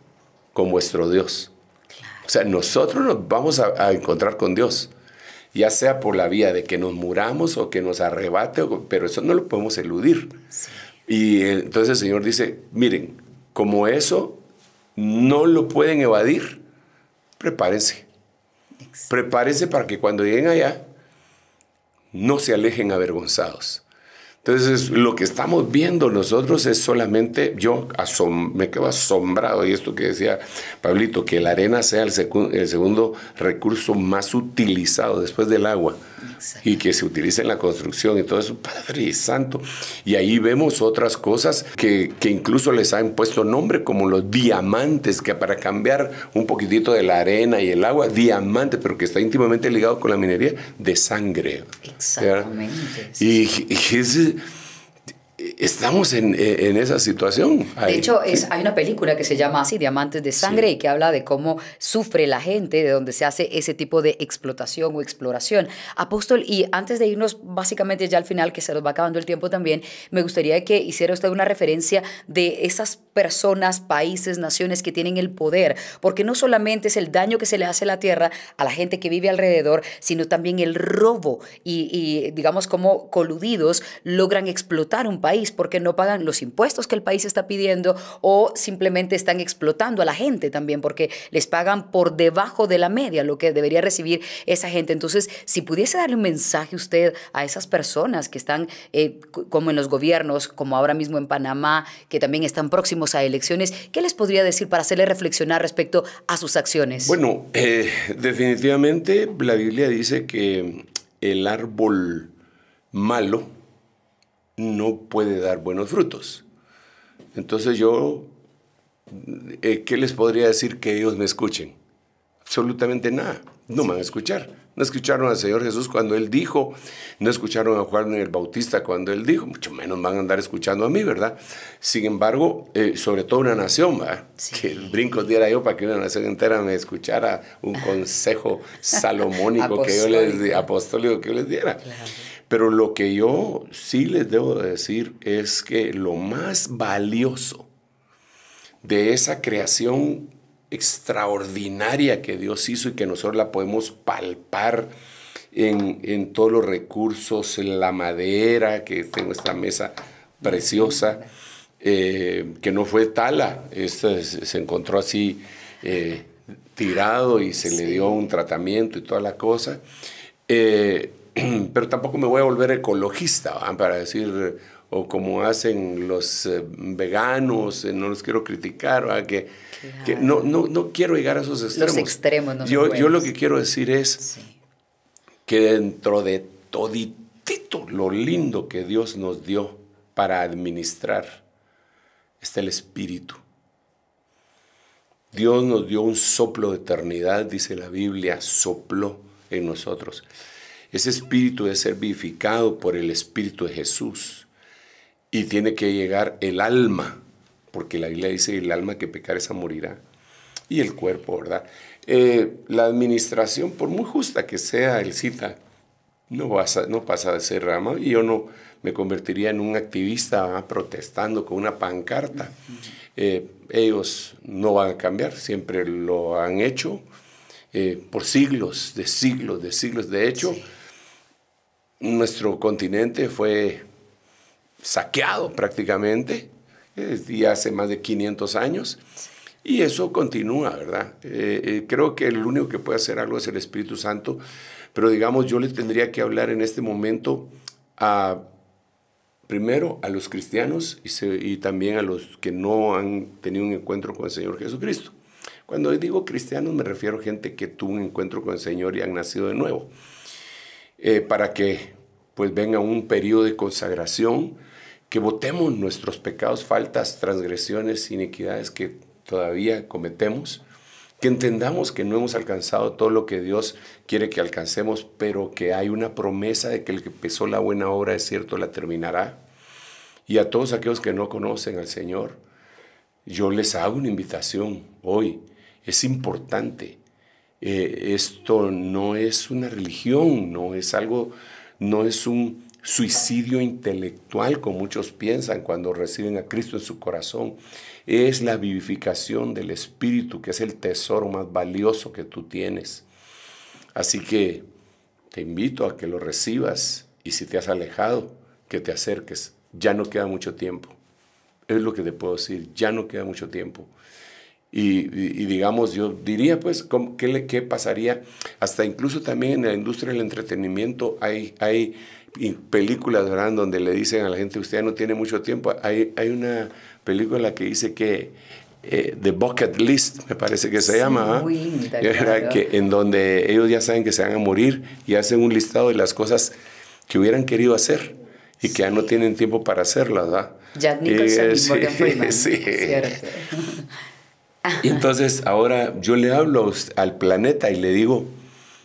con vuestro Dios. Claro. O sea, nosotros nos vamos a encontrar con Dios, ya sea por la vía de que nos muramos o que nos arrebate, pero eso no lo podemos eludir. Sí. Y entonces el Señor dice, miren, como eso no lo pueden evadir, prepárense. Prepárense para que cuando lleguen allá no se alejen avergonzados. Entonces, lo que estamos viendo nosotros es solamente, me quedo asombrado, y esto que decía Pablito, que la arena sea el segundo recurso más utilizado después del agua. Exacto. Y que se utilice en la construcción y todo eso, Padre Santo. Y ahí vemos otras cosas que incluso les han puesto nombre, como los diamantes, que para cambiar un poquitito de la arena y el agua, diamante, pero que está íntimamente ligado con la minería de sangre. Exactamente. Y estamos en esa situación. De hecho, hay una película que se llama así, Diamantes de Sangre, sí, y que habla de cómo sufre la gente de donde se hace ese tipo de explotación o exploración. Apóstol, y antes de irnos básicamente ya al final, que se nos va acabando el tiempo también, me gustaría que hiciera usted una referencia de esas personas, países, naciones que tienen el poder, porque no solamente es el daño que se le hace a la tierra, a la gente que vive alrededor, sino también el robo y digamos, cómo coludidos logran explotar un país porque no pagan los impuestos que el país está pidiendo, o simplemente están explotando a la gente también porque les pagan por debajo de la media lo que debería recibir esa gente. Entonces, si pudiese darle un mensaje usted a esas personas que están como en los gobiernos, como ahora mismo en Panamá, que también están próximos a elecciones, ¿qué les podría decir para hacerles reflexionar respecto a sus acciones? Bueno, definitivamente la Biblia dice que el árbol malo no puede dar buenos frutos. Entonces ¿qué les podría decir que ellos me escuchen? Absolutamente nada. No me van a escuchar. No escucharon al Señor Jesús cuando Él dijo, no escucharon a Juan el Bautista cuando Él dijo, mucho menos van a andar escuchando a mí, ¿verdad? Sin embargo, sobre todo una nación, ¿verdad? Sí. Que brincos diera yo para que una nación entera me escuchara un consejo salomónico apostólico que yo les diera. Claro. Pero lo que yo sí les debo decir es que lo más valioso de esa creación extraordinaria que Dios hizo y que nosotros la podemos palpar en todos los recursos, en la madera, que tengo esta mesa preciosa, que no fue tala, se encontró así tirado y se le dio un tratamiento y toda la cosa. Pero tampoco me voy a volver ecologista, ¿va? Para decir, o como hacen los veganos, no los quiero criticar, ¿va? Que no quiero llegar a esos extremos. Los extremos no yo lo que quiero decir es que dentro de toditito lo lindo que Dios nos dio para administrar está el Espíritu. Dios nos dio un soplo de eternidad, dice la Biblia, sopló en nosotros. Ese espíritu debe ser vivificado por el Espíritu de Jesús. Y tiene que llegar el alma, porque la Biblia dice, el alma que pecare esa morirá. Y el cuerpo, ¿verdad? La administración, por muy justa que sea el CITA, no pasa de ser rama. Y yo no me convertiría en un activista, ¿verdad? Protestando con una pancarta. Ellos no van a cambiar, siempre lo han hecho por siglos. De hecho, nuestro continente fue saqueado prácticamente, ya hace más de 500 años, y eso continúa, ¿verdad? Creo que el único que puede hacer algo es el Espíritu Santo, pero digamos, yo le tendría que hablar en este momento primero a los cristianos y también a los que no han tenido un encuentro con el Señor Jesucristo. Cuando digo cristianos me refiero a gente que tuvo un encuentro con el Señor y han nacido de nuevo, para que pues venga un periodo de consagración, que botemos nuestros pecados, faltas, transgresiones, iniquidades que todavía cometemos, que entendamos que no hemos alcanzado todo lo que Dios quiere que alcancemos, pero que hay una promesa de que el que empezó la buena obra, es cierto, la terminará. Y a todos aquellos que no conocen al Señor, yo les hago una invitación hoy. Es importante. Esto no es una religión, no es un suicidio intelectual como muchos piensan cuando reciben a Cristo en su corazón. Es la vivificación del Espíritu, que es el tesoro más valioso que tú tienes. Así que te invito a que lo recibas, y si te has alejado, que te acerques. Ya no queda mucho tiempo. Es lo que te puedo decir, ya no queda mucho tiempo. Y digamos, yo diría pues, ¿qué pasaría? Hasta incluso también en la industria del entretenimiento hay películas, ¿verdad?, donde le dicen a la gente, usted ya no tiene mucho tiempo. Hay una película que dice que The Bucket List, me parece que se llama, muy linda, claro. En donde ellos ya saben que se van a morir y hacen un listado de las cosas que hubieran querido hacer y que ya no tienen tiempo para hacerlas, ¿verdad? Jack Nicholson y Morgan Freeman. Sí. Cierto. Y entonces ahora yo le hablo al planeta y le digo,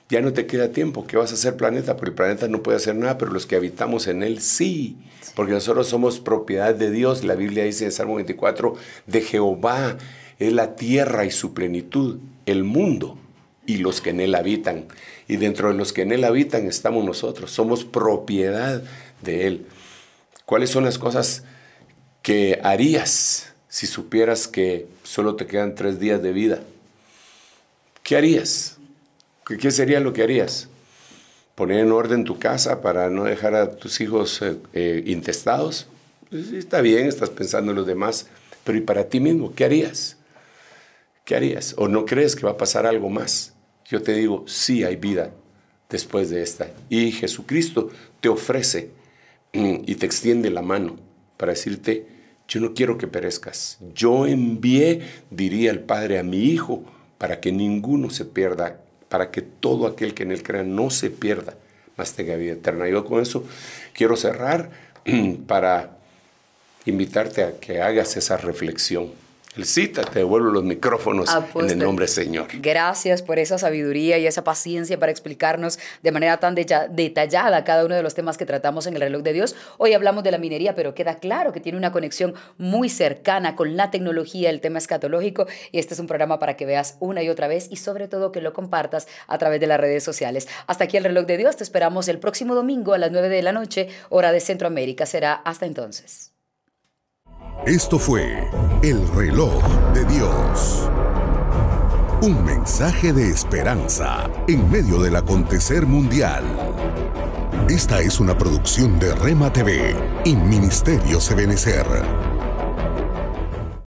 ya no te queda tiempo. ¿Qué vas a hacer, planeta? Porque el planeta no puede hacer nada, pero los que habitamos en él sí. Porque nosotros somos propiedad de Dios. La Biblia dice en Salmo 24, de Jehová es la tierra y su plenitud, el mundo y los que en él habitan. Y dentro de los que en él habitan estamos nosotros. Somos propiedad de él. ¿Cuáles son las cosas que harías si supieras que solo te quedan 3 días de vida? ¿Qué harías? ¿Qué sería lo que harías? ¿Poner en orden tu casa para no dejar a tus hijos intestados? Pues está bien, estás pensando en los demás, pero ¿y para ti mismo? ¿Qué harías? ¿Qué harías? ¿O no crees que va a pasar algo más? Yo te digo, sí hay vida después de esta. Y Jesucristo te ofrece y te extiende la mano para decirte, yo no quiero que perezcas. Yo envié, diría el Padre, a mi Hijo para que ninguno se pierda, para que todo aquel que en él crea no se pierda, mas tenga vida eterna. Yo con eso quiero cerrar para invitarte a que hagas esa reflexión. Cita, te devuelvo los micrófonos en el nombre del Señor. Gracias por esa sabiduría y esa paciencia para explicarnos de manera tan detallada cada uno de los temas que tratamos en el reloj de Dios. Hoy hablamos de la minería, pero queda claro que tiene una conexión muy cercana con la tecnología, el tema escatológico, y este es un programa para que veas una y otra vez y sobre todo que lo compartas a través de las redes sociales. Hasta aquí el reloj de Dios. Te esperamos el próximo domingo a las 9 de la noche, hora de Centroamérica. Será hasta entonces. Esto fue El Reloj de Dios. Un mensaje de esperanza en medio del acontecer mundial. Esta es una producción de Rema TV y Ministerio Ebenecer.